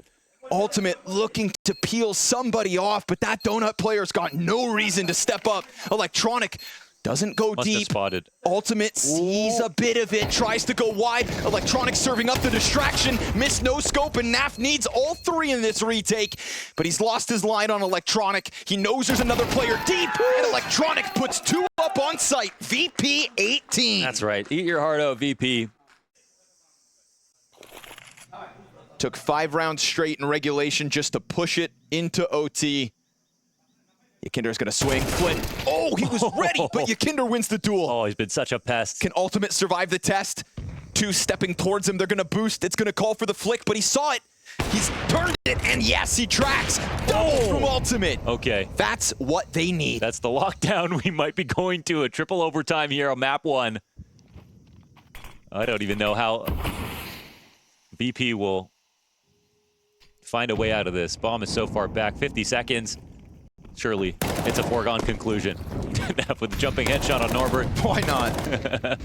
Ultimate looking to peel somebody off, but that donut player's got no reason to step up. Electronic doesn't go Must have deep. spotted. Ultimate sees a bit of it, tries to go wide. Electronic serving up the distraction, missed no scope, and Naf needs all 3 in this retake, but he's lost his line on Electronic. He knows there's another player deep, and Electronic puts 2 up on site. VP 18. That's right. Eat your heart out, VP. Took 5 rounds straight in regulation just to push it into OT. Yakinder's gonna swing, Flit. Oh, he was ready, but Yakinder wins the duel. Oh, he's been such a pest. Can Ultimate survive the test? 2 stepping towards him, they're gonna boost. It's gonna call for the flick, but he saw it. He's turned it, and yes, he tracks. Double from Ultimate. Okay. That's what they need. That's the lockdown. We might be going to a triple overtime here on map 1. I don't even know how VP will find a way out of this. Bomb is so far back. 50 seconds. Surely it's a foregone conclusion. With the jumping headshot on Norbert. Why not?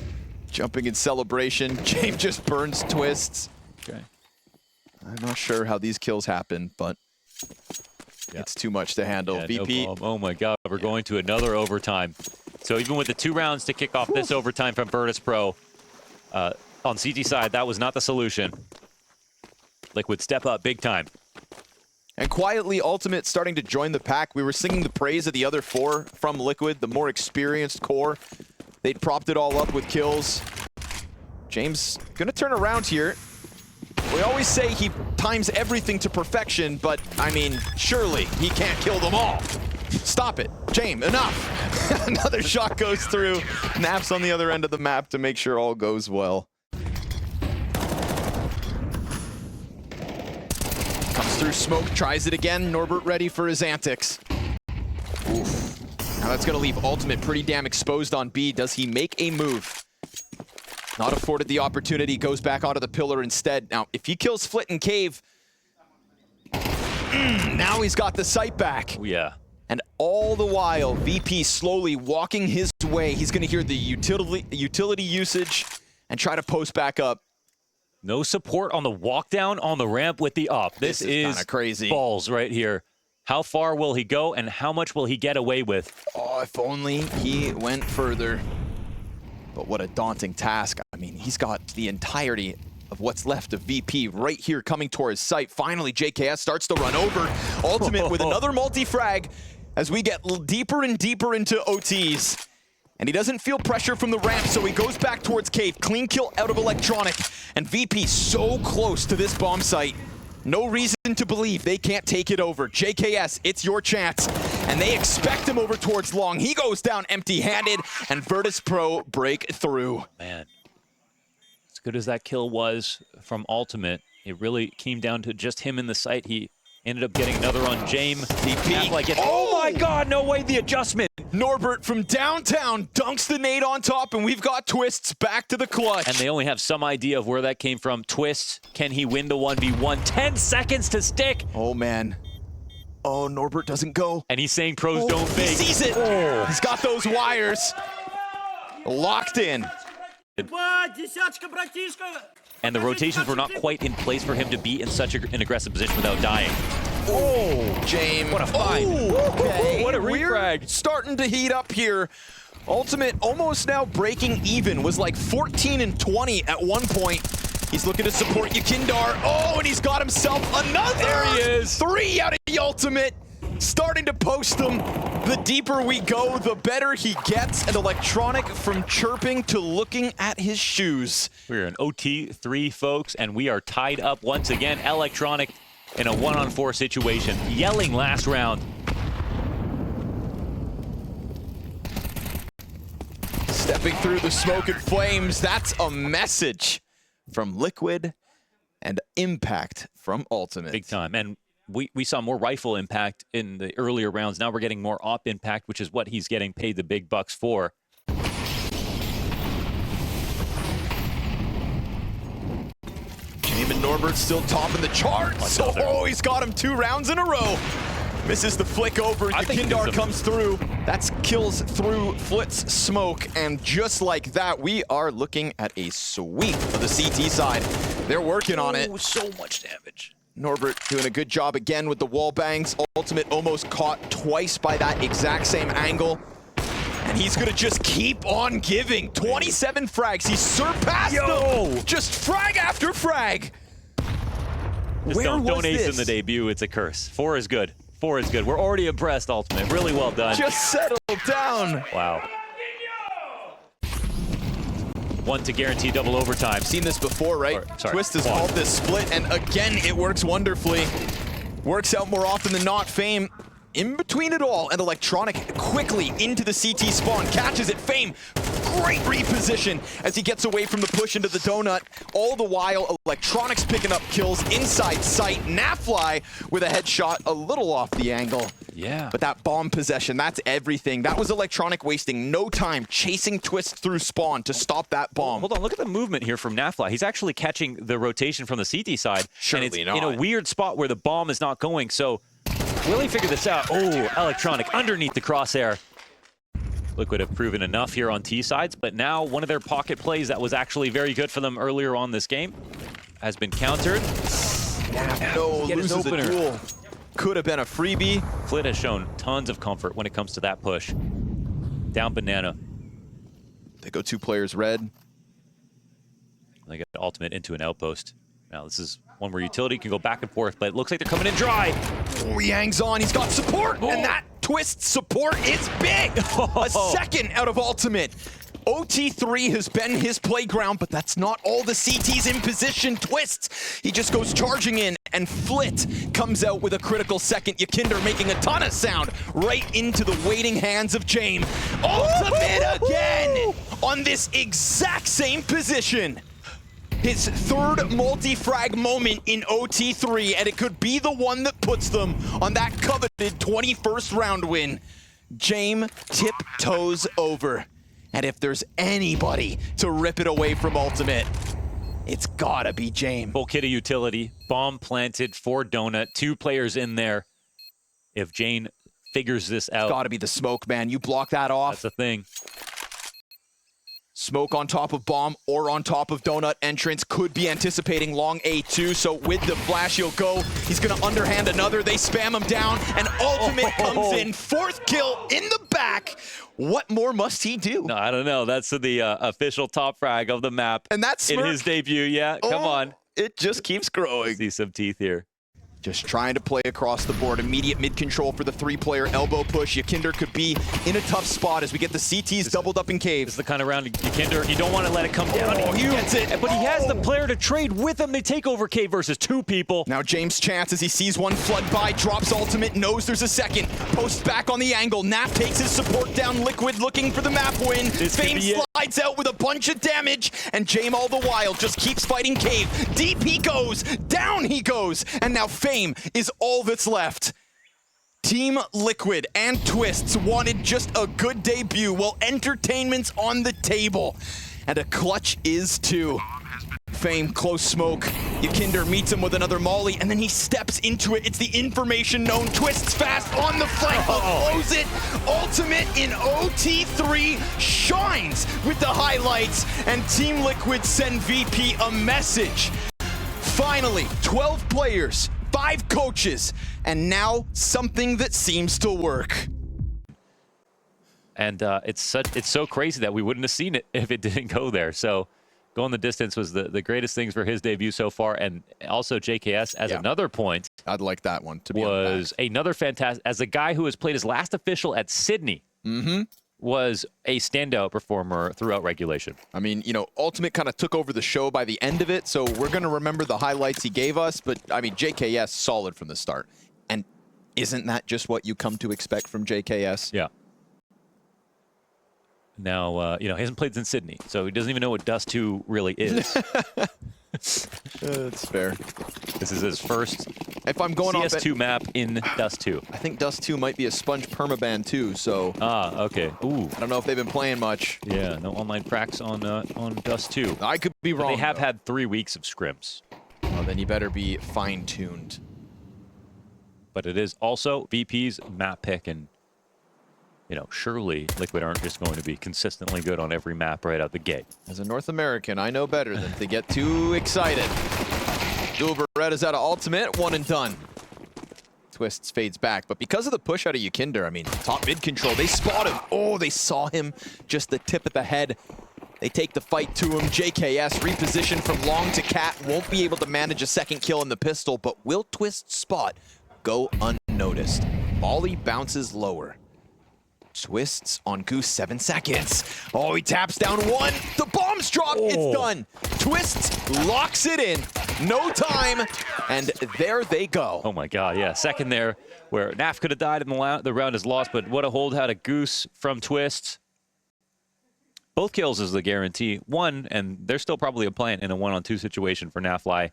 Jumping in celebration. James just burns Twists. Okay. I'm not sure how these kills happen, but it's too much to handle. Yeah, VP. no, oh my God, we're going to another overtime. So even with the 2 rounds to kick off this overtime from Virtus.pro, on CT side, that was not the solution. Liquid step up big time. And quietly, Ultimate starting to join the pack. We were singing the praise of the other 4 from Liquid, the more experienced core. They'd propped it all up with kills. James gonna turn around here. We always say he times everything to perfection, but I mean, surely he can't kill them all. Stop it, James, enough. Another shot goes through. Naps on the other end of the map to make sure all goes well. Comes through smoke, tries it again. Norbert ready for his antics. Oof. Now that's gonna leave Ultimate pretty damn exposed on B. Does he make a move? Not afforded the opportunity, goes back onto the pillar instead. Now, if he kills Flit and Cave, now he's got the sight back. Oh, yeah. And all the while, VP slowly walking his way. He's gonna hear the utility usage and try to post back up. No support on the walk down on the ramp with the up. This is kinda crazy. Balls right here. How far will he go and how much will he get away with? Oh, if only he went further. But what a daunting task. I mean, he's got the entirety of what's left of VP right here coming towards sight. Finally, JKS starts to run over. Ultimate with another multi-frag as we get deeper and deeper into OTs. And he doesn't feel pressure from the ramp, so he goes back towards Cave. Clean kill out of Electronic. And VP so close to this bomb site. No reason to believe they can't take it over. JKS, it's your chance. And they expect him over towards long. He goes down empty-handed, and Virtus.pro break through. Man, as good as that kill was from Ultimate, it really came down to just him in the site. He ended up getting another on James. Oh my God, no way, the adjustment. Norbert from downtown dunks the nade on top, and we've got Twists back to the clutch. And they only have some idea of where that came from. Twists, can he win the 1v1? 10 seconds to stick. Oh, man. Oh, Norbert doesn't go. And he's saying pros don't fake. He sees it. Oh. He's got those wires locked in. And the rotations were not quite in place for him to be in such an aggressive position without dying. Oh, James. What a find. Okay. What a refrag. We're starting to heat up here. Ultimate almost now breaking even. Was like 14 and 20 at one point. He's looking to support Yakindar. Oh, and he's got himself another. There he is. 3 out of the Ultimate. Starting to post them. The deeper we go, the better he gets. And Electronic from chirping to looking at his shoes. We're in OT3, folks, and we are tied up once again. Electronic in a 1-on-4 situation, yelling last round. Stepping through the smoke and flames, that's a message from Liquid and impact from Ultimate. Big time. And we saw more rifle impact in the earlier rounds. Now we're getting more op impact, which is what he's getting paid the big bucks for. James and Norbert still topping the charts. Oh, he's got him 2 rounds in a row. Misses the flick over. Yakindar comes through. That's kills through Flit's smoke. And just like that, we are looking at a sweep of the CT side. They're working on it. So much damage. Norbert doing a good job again with the wall bangs. Ultimate almost caught twice by that exact same angle. And he's gonna just keep on giving. 27 frags. He surpassed them. Just frag after frag. Just don't ace in the debut. It's a curse. 4 is good. 4 is good. We're already impressed, Ultimate. Really well done. Just settle down. Wow. 1 to guarantee double overtime. Seen this before, right? Twist has called this split, and again, it works wonderfully. Works out more often than not. Fame in between it all, and Electronic quickly into the CT spawn. Catches it, Fame. Great reposition as he gets away from the push into the donut. All the while, Electronic's picking up kills inside sight. Nafly with a headshot a little off the angle. Yeah. But that bomb possession, that's everything. That was Electronic wasting no time chasing Twist through spawn to stop that bomb. Hold on, look at the movement here from Nafly. He's actually catching the rotation from the CT side. Surely and it's not. in a weird spot where the bomb is not going, so will he figure this out? Oh, Electronic underneath the crosshair. Liquid have proven enough here on T sides, but now one of their pocket plays that was actually very good for them earlier on this game has been countered. No, Get his loses a opener. duel. Could have been a freebie. Flit has shown tons of comfort when it comes to that push. Down banana. They go 2 players red. They get ultimate into an outpost. Now this is one where utility can go back and forth, but it looks like they're coming in dry. Oh, he hangs on. He's got support, and that twist support is big. A second out of ultimate. OT3 has been his playground, but that's not all the CT's in position. Twists. He just goes charging in, and Flit comes out with a critical second. Yakinder making a ton of sound right into the waiting hands of James. Ultimate again on this exact same position. His third multi-frag moment in OT3, and it could be the one that puts them on that coveted 21st round win. James tiptoes over. And if there's anybody to rip it away from ultimate, it's gotta be James. Full kit of utility, bomb planted for Donut, 2 players in there. If Jane figures this out. It's gotta be the smoke, man. You block that off. That's the thing. Smoke on top of bomb or on top of donut entrance. Could be anticipating long A2, so with the flash he'll go. He's gonna underhand another. They spam him down, and ultimate comes in. 4th kill in the back. What more must he do? No, I don't know. That's the official top frag of the map. And that's in his debut. Yeah, come on. It just keeps growing. See some teeth here. Just trying to play across the board. Immediate mid-control for the 3-player elbow push. Yakinder could be in a tough spot as we get the CTs doubled up in This caves. is the kind of round Yakinder, you don't want to let it come down. He gets it. But he has the player to trade with him. They take over cave versus 2 people. Now James' chance as he sees one flood by, drops ultimate, knows there's a second. Posts back on the angle. Nap takes his support down. Liquid looking for the map win. Fame slides out with a bunch of damage, and James all the while just keeps fighting cave. Deep he goes, down he goes, and now Fame is all that's left. Team Liquid and Twists wanted just a good debut, while entertainment's on the table. And a clutch is too. Fame, close smoke. Yakinder meets him with another molly, and then he steps into it. It's the information known. Twists fast on the flank, will close it. Ultimate in OT3 shines with the highlights, and Team Liquid send VP a message. Finally, 12 players, 5 coaches, and now something that seems to work. And it's so crazy that we wouldn't have seen it if it didn't go there. So going the distance was the greatest things for his debut so far. And also JKS as another point. I'd like that one to be was another fantastic, as a guy who has played his last official at Sydney. Was a standout performer throughout regulation. I mean, you know, Ultimate kind of took over the show by the end of it, so we're going to remember the highlights he gave us, but I mean, JKS solid from the start. And isn't that just what you come to expect from JKS? Yeah. Now, you know, he hasn't played since Sydney, so he doesn't even know what Dust 2 really is. That's fair. This is his first if I'm going CS2 map in Dust 2. I think Dust 2 might be a sponge permaban too, so... Ah, okay. Ooh. I don't know if they've been playing much. Yeah, no online pracs on Dust 2. I could be wrong, They have though. had 3 weeks of scrims. Oh, then you better be fine-tuned. But it is also VP's map pick, and you know, surely Liquid aren't just going to be consistently good on every map right out the gate. As a North American, I know better than to get too excited. Dual Berettas out of ultimate, 1 and done. Twists fades back, but because of the push out of Yakinder, I mean, top mid control, they spot him. Oh, they saw him, just the tip of the head. They take the fight to him. JKS repositioned from long to cat, won't be able to manage a second kill in the pistol, but will Twist's spot go unnoticed? Molly bounces lower. Twists on Goose, 7 seconds. Oh, he taps down 1. The bomb's dropped. Oh. It's done. Twists locks it in. No time. And there they go. Oh, my God. Yeah, second there where Naf could have died and the round is lost, but what a hold out of Goose from Twist. Both kills is the guarantee. 1, and there's still probably a plant in a 1-on-2 situation for Nafly.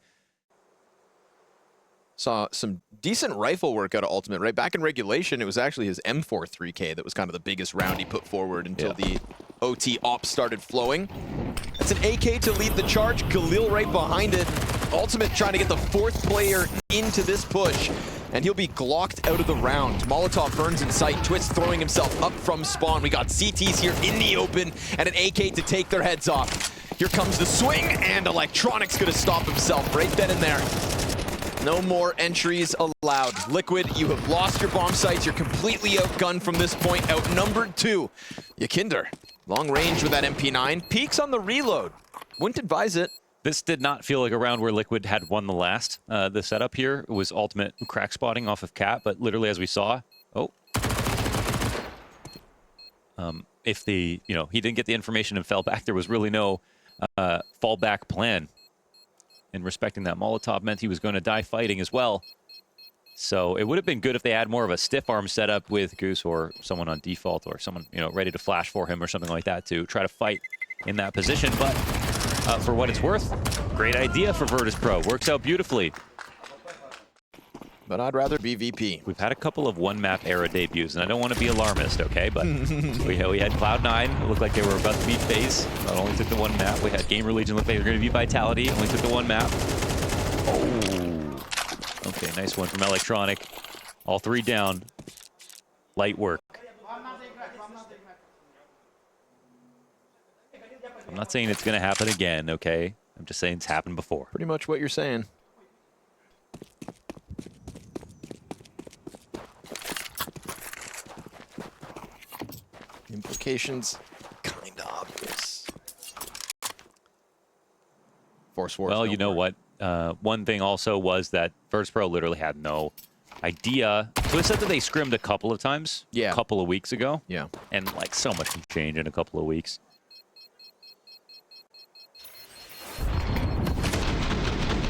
Saw some decent rifle work out of Ultimate, right? Back in regulation, it was actually his M4 3K that was kind of the biggest round he put forward until the OT ops started flowing. That's an AK to lead the charge. Khalil right behind it. Ultimate trying to get the 4th player into this push, and he'll be glocked out of the round. Molotov burns in sight. Twist throwing himself up from spawn. We got CTs here in the open and an AK to take their heads off. Here comes the swing, and Electronic's gonna stop himself right then and there. No more entries allowed. Liquid, you have lost your bomb sites. You're completely outgunned from this point, outnumbered 2. Yakinder, long range with that MP9. Peaks on the reload. Wouldn't advise it. This did not feel like a round where Liquid had won the last. The setup here was ultimate crack spotting off of Cat, but literally as we saw, if he didn't get the information and fell back, there was really no fallback plan. And respecting that Molotov meant he was going to die fighting as well. So it would have been good if they had more of a stiff arm setup with Goose or someone on default or someone ready to flash for him or something like that to try to fight in that position. But for what it's worth, great idea for Virtus.pro. Works out beautifully. But I'd rather be VP. We've had a couple of one-map era debuts, and I don't want to be alarmist, okay? But we had Cloud9. It looked like they were about to beat FaZe. But only took the one map. We had Gamer Legion. Looked like they were going to beat Vitality. Only took the one map. Oh. Okay, nice one from Electronic. All 3 down. Light work. I'm not saying it's going to happen again, okay? I'm just saying it's happened before. Pretty much what you're saying. Implications kind of obvious. Force Wars. Well, you know what? One thing also was that Virtus.pro literally had no idea. So it said that they scrimmed a couple of times. Yeah. A couple of weeks ago. Yeah. And like so much can change in a couple of weeks.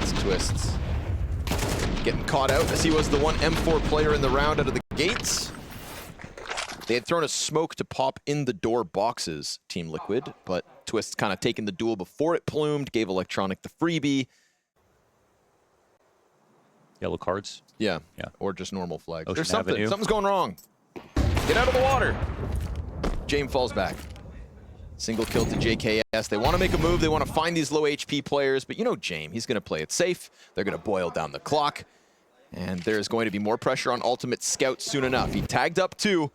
It's Twists getting caught out as he was the one M4 player in the round out of the gates. They had thrown a smoke to pop in the door boxes, Team Liquid, but Twists kind of taking the duel before it plumed, gave Electronic the freebie. Yellow cards. Yeah. Or just normal flags. Ocean There's something. Avenue. Something's going wrong. Get out of the water. James falls back. Single kill to JKS. They want to make a move. They want to find these low HP players, but you know James, he's going to play it safe. They're going to boil down the clock, and there's going to be more pressure on Ultimate Scout soon enough. He tagged up 2.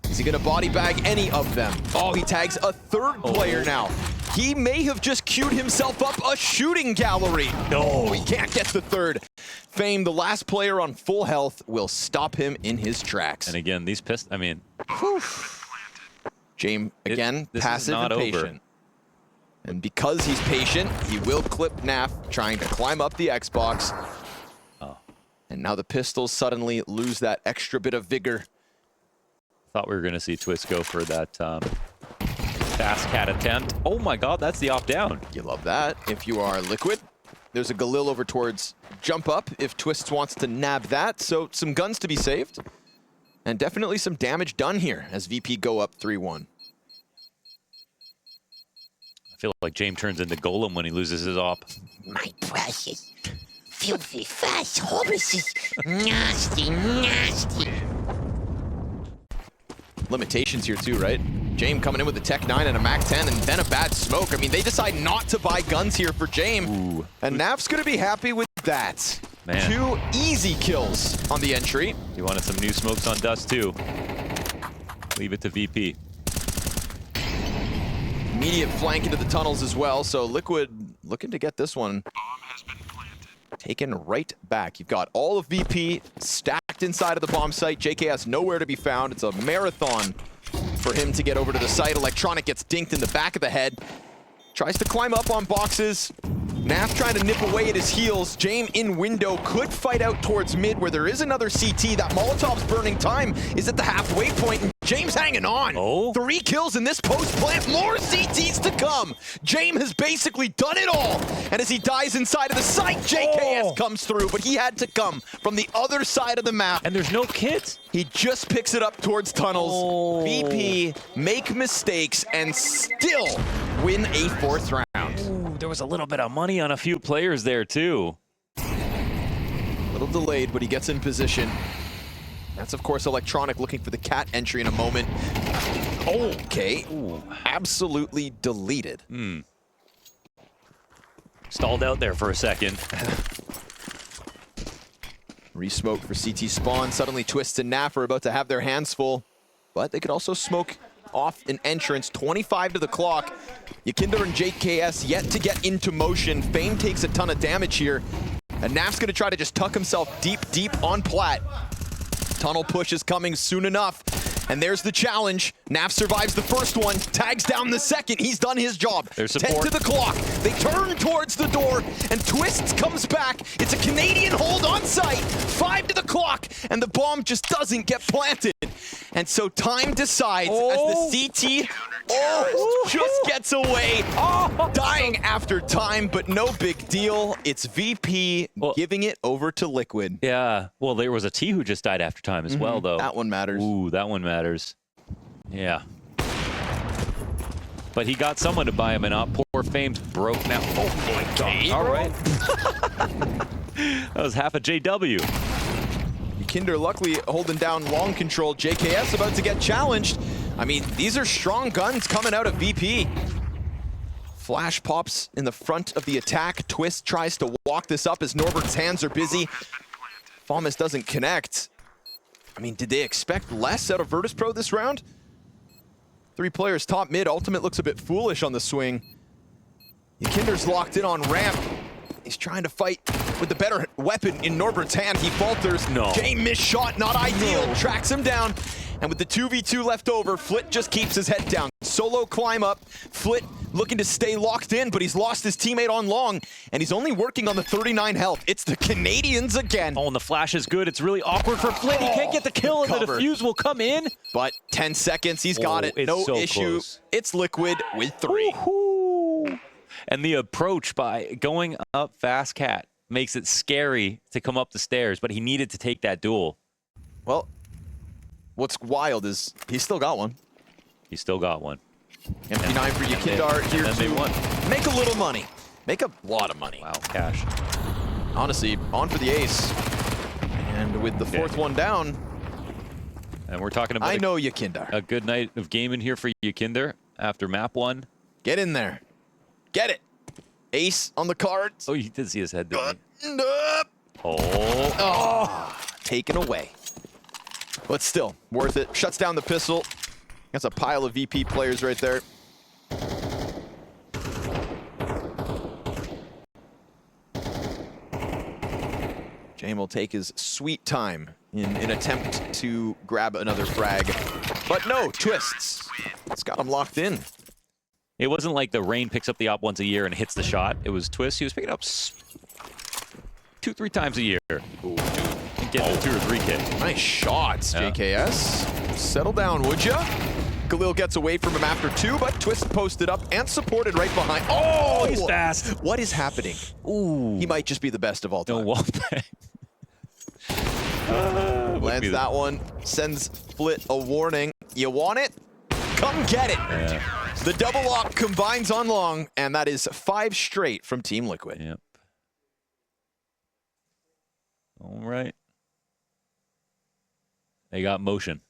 Is he going to body bag any of them? Oh, he tags a 3rd player now. He may have just queued himself up a shooting gallery. No, he can't get the 3rd. Fame, the last player on full health, will stop him in his tracks. And again, these pistols, I mean... James, again, passive and patient. Over. And because he's patient, he will clip Naf trying to climb up the Xbox. Oh. And now the pistols suddenly lose that extra bit of vigor. Thought we were going to see Twist go for that fast cat attempt. Oh my god, that's the off-down. You love that. If you are Liquid, there's a Galil over towards jump up if Twist wants to nab that. So some guns to be saved. And definitely some damage done here as VP go up 3-1. I feel like James turns into Golem when he loses his op. My precious, filthy, fast horses, nasty, nasty. Limitations here too, right? James coming in with a Tech 9 and a Mac 10 and then a bad smoke. I mean, they decide not to buy guns here for James. Ooh. And Nav's gonna be happy with that. Man. 2 easy kills on the entry. He wanted some new smokes on Dust too. Leave it to VP. Immediate flank into the tunnels as well, so Liquid looking to get this one taken right back. You've got all of VP stacked inside of the bomb site. JKS nowhere to be found. It's a marathon for him to get over to the site. Electronic gets dinked in the back of the head. Tries to climb up on boxes. Naf trying to nip away at his heels. James in window could fight out towards mid where there is another CT. That Molotov's burning time is at the halfway point. And James hanging on. Oh. 3 kills in this post plant. More CTs to come. James has basically done it all. And as he dies inside of the site, JKS comes through. But he had to come from the other side of the map. And there's no kit. He just picks it up towards tunnels. Oh. VP make mistakes and still win a 4th round. Ooh, there was a little bit of money on a few players there too. A little delayed, but he gets in position. That's, of course, Electronic looking for the cat entry in a moment. Okay. Ooh. Absolutely deleted. Stalled out there for a second. Resmoke for CT spawn. Suddenly Twist and Naf are about to have their hands full. But they could also smoke off an entrance. 25 to the clock. Yakinder and JKS yet to get into motion. Fame takes a ton of damage here. And Naf's gonna try to just tuck himself deep on plat. Tunnel push is coming soon enough. And there's the challenge. Naf survives the first one, tags down the second. He's done his job. There's 10 support. to the clock. They turn towards the door, and Twists comes back. It's a Canadian hold on site. 5 to the clock, and the bomb just doesn't get planted. And so time decides as the CT just gets away. Dying after time, but no big deal. It's VP giving it over to Liquid. Yeah, well, there was a T who just died after time as well, though. That one matters. Ooh, that one matters. Yeah. But he got someone to buy him an up. Poor Fame's broke now. Oh my god. All right. That was half a JW. Kinder luckily holding down long control. JKS about to get challenged. I mean, these are strong guns coming out of VP. Flash pops in the front of the attack. Twist tries to walk this up as Norbert's hands are busy. Falmus doesn't connect. I mean, did they expect less out of Virtus.pro this round? 3 players top mid. Ultimate looks a bit foolish on the swing. Kinder's locked in on ramp. He's trying to fight with the better weapon in Norbert's hand. He falters. No. Jay missed shot, not ideal. Tracks him down. And with the 2v2 left over, Flit just keeps his head down. Solo climb up. Flit looking to stay locked in, but he's lost his teammate on long, and he's only working on the 39 health. It's the Canadians again. Oh, and the flash is good. It's really awkward for Flit. He can't get the kill, and the defuse will come in. But 10 seconds, he's got it. It's No so issue. close. It's Liquid with 3. Woohoo. And the approach by going up fast cat makes it scary to come up the stairs, but he needed to take that duel. Well, what's wild is he's still got one. He still got one. MP9 for Yakindar here and they won. to make a little money. Make a lot of money. Wow, cash. Honestly, on for the ace. And with the 4th one down, And we're talking about I know Yakindar. a good night of gaming here for Yakinder after map 1. Get in there. Get it. Ace on the cards. Oh, you did see his head, didn't you? Up. Oh. Taken away. But still, worth it. Shuts down the pistol. That's a pile of VP players right there. Jame will take his sweet time in an attempt to grab another frag. But no, Twists. It's got him locked in. It wasn't like the rain picks up the op once a year and hits the shot. It was Twist. He was picking up 2-3 times a year. Ooh, And getting a 2 or 3 kick. nice shots, Yeah. JKS. Settle down, would ya? Khalil gets away from him after 2, but Twist posted up and supported right behind. Oh, he's fast. What is happening? Ooh. He might just be the best of all No time. wall bang. Lands that one, sends Flit a warning. You want it? Come get it. Yeah. The double op combines on long, and that is 5 straight from Team Liquid. Yep. All right. They got motion.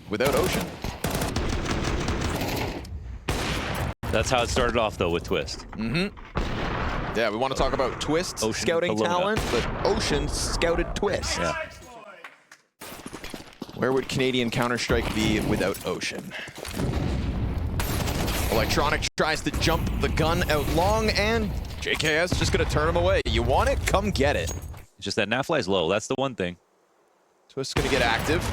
Without Ocean. That's how it started off, though, with Twist. Yeah, we want to talk about Twist's Ocean scouting Kelowna. talent, but Ocean scouted Twist. Yeah. Where would Canadian Counter-Strike be without Ocean? Electronic tries to jump the gun out long, and JKS just going to turn him away. You want it? Come get it. It's just that Nafly's low. That's the one thing. Twist's going to get active.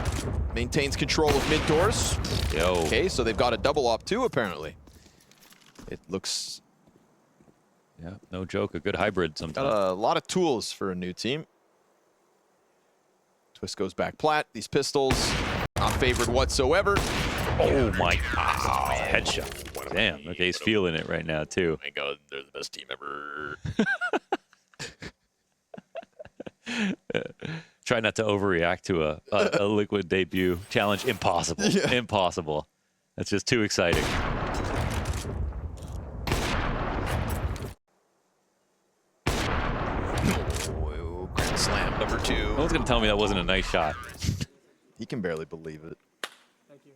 Maintains control of mid doors. Yo. Okay, so they've got a double op too, apparently. It looks... Yeah, no joke. A good hybrid got sometimes. a lot of tools for a new team. Twist goes back plat. These pistols, not favored whatsoever. Oh my God. Headshot. Damn. Okay, he's feeling it right now, too. My God, they're the best team ever. Try not to overreact to a Liquid debut challenge. Impossible. Yeah. Impossible. That's just too exciting. Oh, grand slam number 2. No one's going to tell me that wasn't a nice shot. He can barely believe it. Thank you.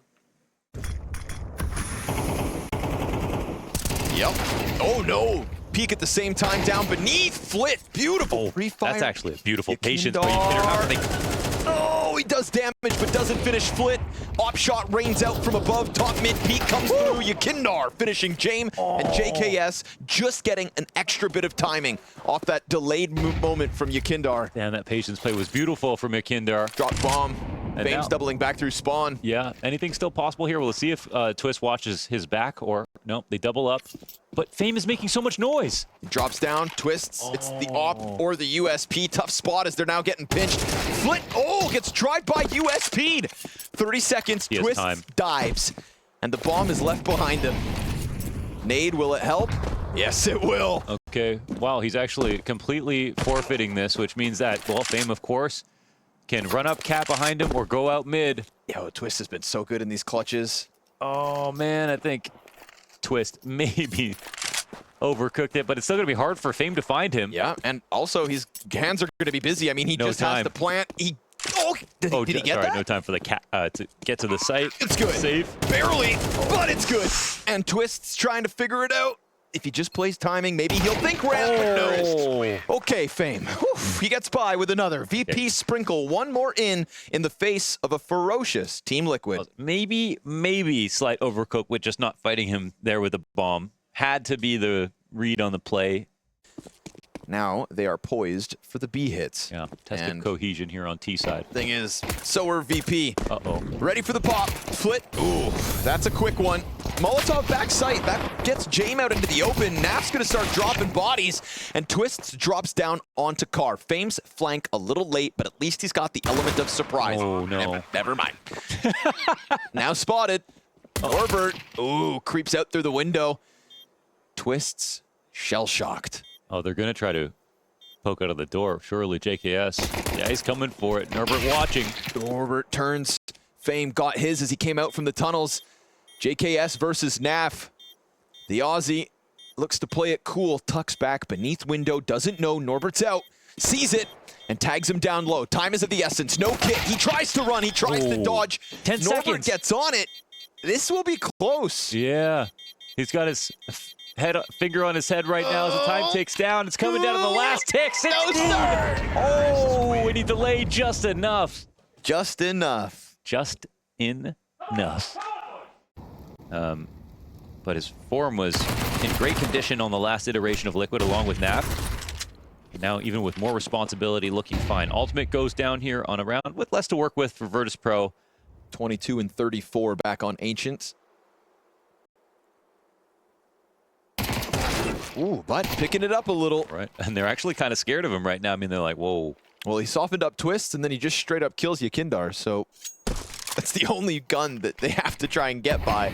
Yep. Oh no! Peek at the same time down beneath. Flit. Beautiful. Free fire. That's actually a beautiful Yakindar. patience. But you hit her, how can they... Oh, he does does damage, but doesn't finish Flit. Op shot rains out from above. Top mid peak comes through. Yakindar finishing James, and JKS just getting an extra bit of timing off that delayed moment from Yakindar. Damn, that patience play was beautiful from Yakindar. Drop bomb. And Fame's now, doubling back through spawn. Yeah, anything still possible here? We'll see if Twist watches his back, or no, they double up. But Fame is making so much noise. He drops down, twists. It's the op or the USP. Tough spot as they're now getting pinched. Flit, gets tried by USP'd. 30 seconds, Twist dives. And the bomb is left behind him. Nade, will it help? Yes, it will. Okay, wow, he's actually completely forfeiting this, which means that, well, Fame, of course, can run up cat behind him or go out mid. Yo, Twist has been so good in these clutches. Oh, man, I think Twist maybe overcooked it, but it's still going to be hard for Fame to find him. Yeah, and also his hands are going to be busy. I mean, he just has to plant. Did he get that? No time for the cat to get to the site. It's good. Safe. Barely, but it's good. And Twist's trying to figure it out. If he just plays timing, maybe he'll think ramp. No. Okay, Fame. Whew, he gets by with another. VP sprinkle one more in the face of a ferocious Team Liquid. Maybe slight overcook with just not fighting him there with a bomb. Had to be the read on the play. Now they are poised for the B hits. Yeah, tested cohesion here on T side. Thing is, so are VP. Uh-oh. Ready for the pop. Flit. Ooh, that's a quick one. Molotov back sight. That gets Jame out into the open. Naf's going to start dropping bodies, and Twists drops down onto Car. Fame's flank a little late, but at least he's got the element of surprise. Oh, no. Never mind. Now spotted. Norbert. Ooh, creeps out through the window. Twists shell-shocked. Oh, they're going to try to poke out of the door. Surely JKS. Yeah, he's coming for it. Norbert watching. Norbert turns. Fame got his as he came out from the tunnels. JKS versus Naf. The Aussie looks to play it cool. Tucks back beneath window. Doesn't know Norbert's out. Sees it and tags him down low. Time is of the essence. No kit. He tries to run. He tries to dodge. 10 Norbert seconds. gets on it. This will be close. Yeah. He's got his finger on his head right now as the time ticks down. It's coming down to the last tick. 16. Oh, and he delayed just enough. Just enough. Just enough. But his form was in great condition on the last iteration of Liquid along with Naf. Now even with more responsibility, looking fine. Ultimate goes down here on a round with less to work with for Virtus.pro. 22 and 34 back on Ancient. Ooh, but picking it up a little. Right, and they're actually kind of scared of him right now. I mean, they're like, whoa. Well, he softened up Twists, and then he just straight up kills Yakindar, so that's the only gun that they have to try and get by.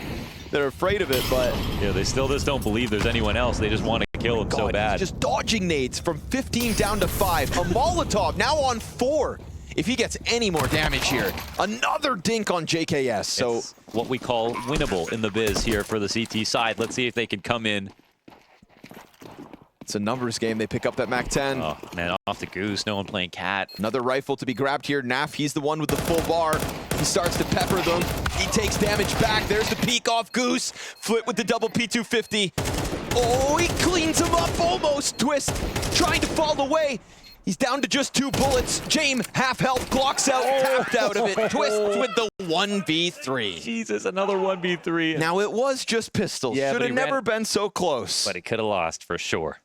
They're afraid of it, but... Yeah, they still just don't believe there's anyone else. They just want to kill him so bad. He's just dodging nades from 15 down to 5. A Molotov now on 4. If he gets any more damage here, another dink on JKS, so... It's what we call winnable in the biz here for the CT side. Let's see if they can come in. It's a numbers game. They pick up that MAC-10. Oh, man, off the goose. No one playing cat. Another rifle to be grabbed here. Naf, he's the one with the full bar. He starts to pepper them. He takes damage back. There's the peek off Goose. Flit with the double P250. Oh, he cleans him up almost. Twist trying to fall away. He's down to just 2 bullets. Jame, half health, Glocks out, tapped out of it. Twist with the 1v3. Jesus, another 1v3. Now, it was just pistols. Yeah, should have never been so close. But he could have lost for sure.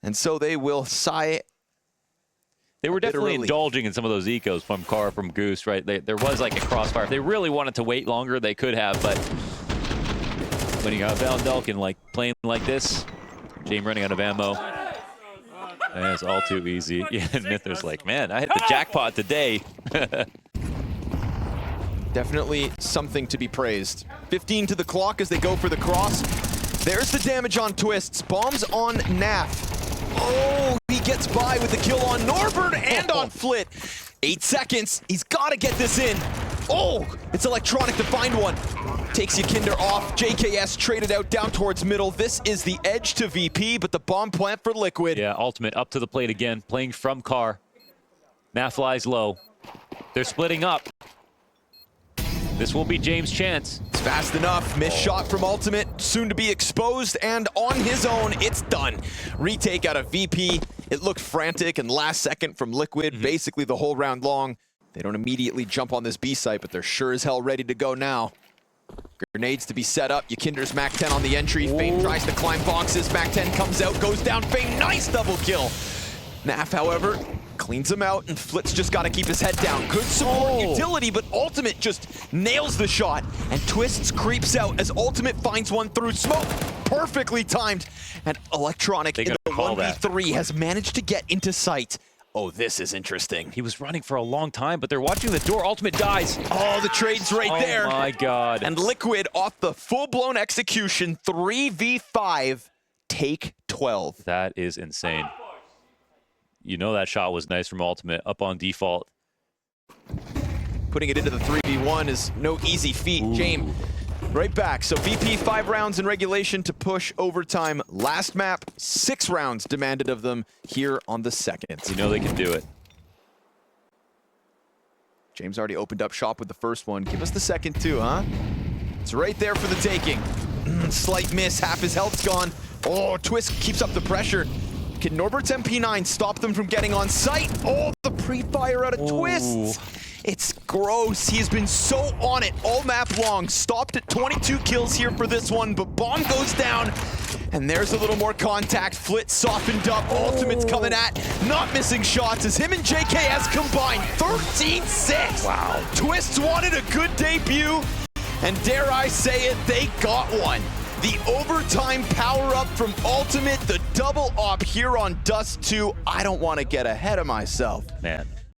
And so they will sigh. They were definitely indulging in some of those ecos from Carr, from Goose, right? There was like a crossfire. If they really wanted to wait longer, they could have, but when you got Valdulkin like playing like this, Jame running out of ammo, and it's all too easy. Yeah, and Mythra's like, man, I hit the jackpot today. Definitely something to be praised. 15 to the clock as they go for the cross. There's the damage on Twists. Bombs on Naf. Oh, he gets by with the kill on Norbert and on Flit. 8 seconds. He's got to get this in. Oh, it's electronic to find one. Takes Yakindar off. JKS traded out down towards middle. This is the edge to VP, but the bomb plant for Liquid. Yeah, Ultimate up to the plate again, playing from Carr. Naf lies low. They're splitting up. This will be James' chance. It's fast enough. Missed shot from Ultimate, soon to be exposed, and on his own, it's done. Retake out of VP. It looked frantic and last second from Liquid, basically the whole round long. They don't immediately jump on this B site, but they're sure as hell ready to go now. Grenades to be set up. Yakinder's Mac 10 on the entry. Fame tries to climb boxes. Mac 10 comes out, goes down. Fame, nice double kill. Naf, however, cleans him out, and Flitz just got to keep his head down. Good support utility, but Ultimate just nails the shot. And Twists creeps out as Ultimate finds one through smoke. Perfectly timed. And Electronic in the 1v3 has managed to get into sight. Oh, this is interesting. He was running for a long time, but they're watching the door. Ultimate dies. Oh, the trade's right there. Oh my God. And Liquid off the full-blown execution, 3v5, take 12. That is insane. You know that shot was nice from Ultimate, up on default. Putting it into the 3v1 is no easy feat. James, right back. So VP 5 rounds in regulation to push overtime. Last map, 6 rounds demanded of them here on the second. You know they can do it. James already opened up shop with the first one. Give us the second too, huh? It's right there for the taking. Slight miss, half his health's gone. Oh, Twist keeps up the pressure. Can Norbert's MP9 stop them from getting on site? Oh, the pre-fire out of Twist. It's gross. He's been so on it all map long. Stopped at 22 kills here for this one, but bomb goes down. And there's a little more contact. Flit softened up. Ultimate's coming at. Not missing shots as him and JKS combined. 13-6. Wow. Twists wanted a good debut. And dare I say it, they got one. The overtime power-up from Ultimate, the double op here on Dust 2. I don't want to get ahead of myself. Man.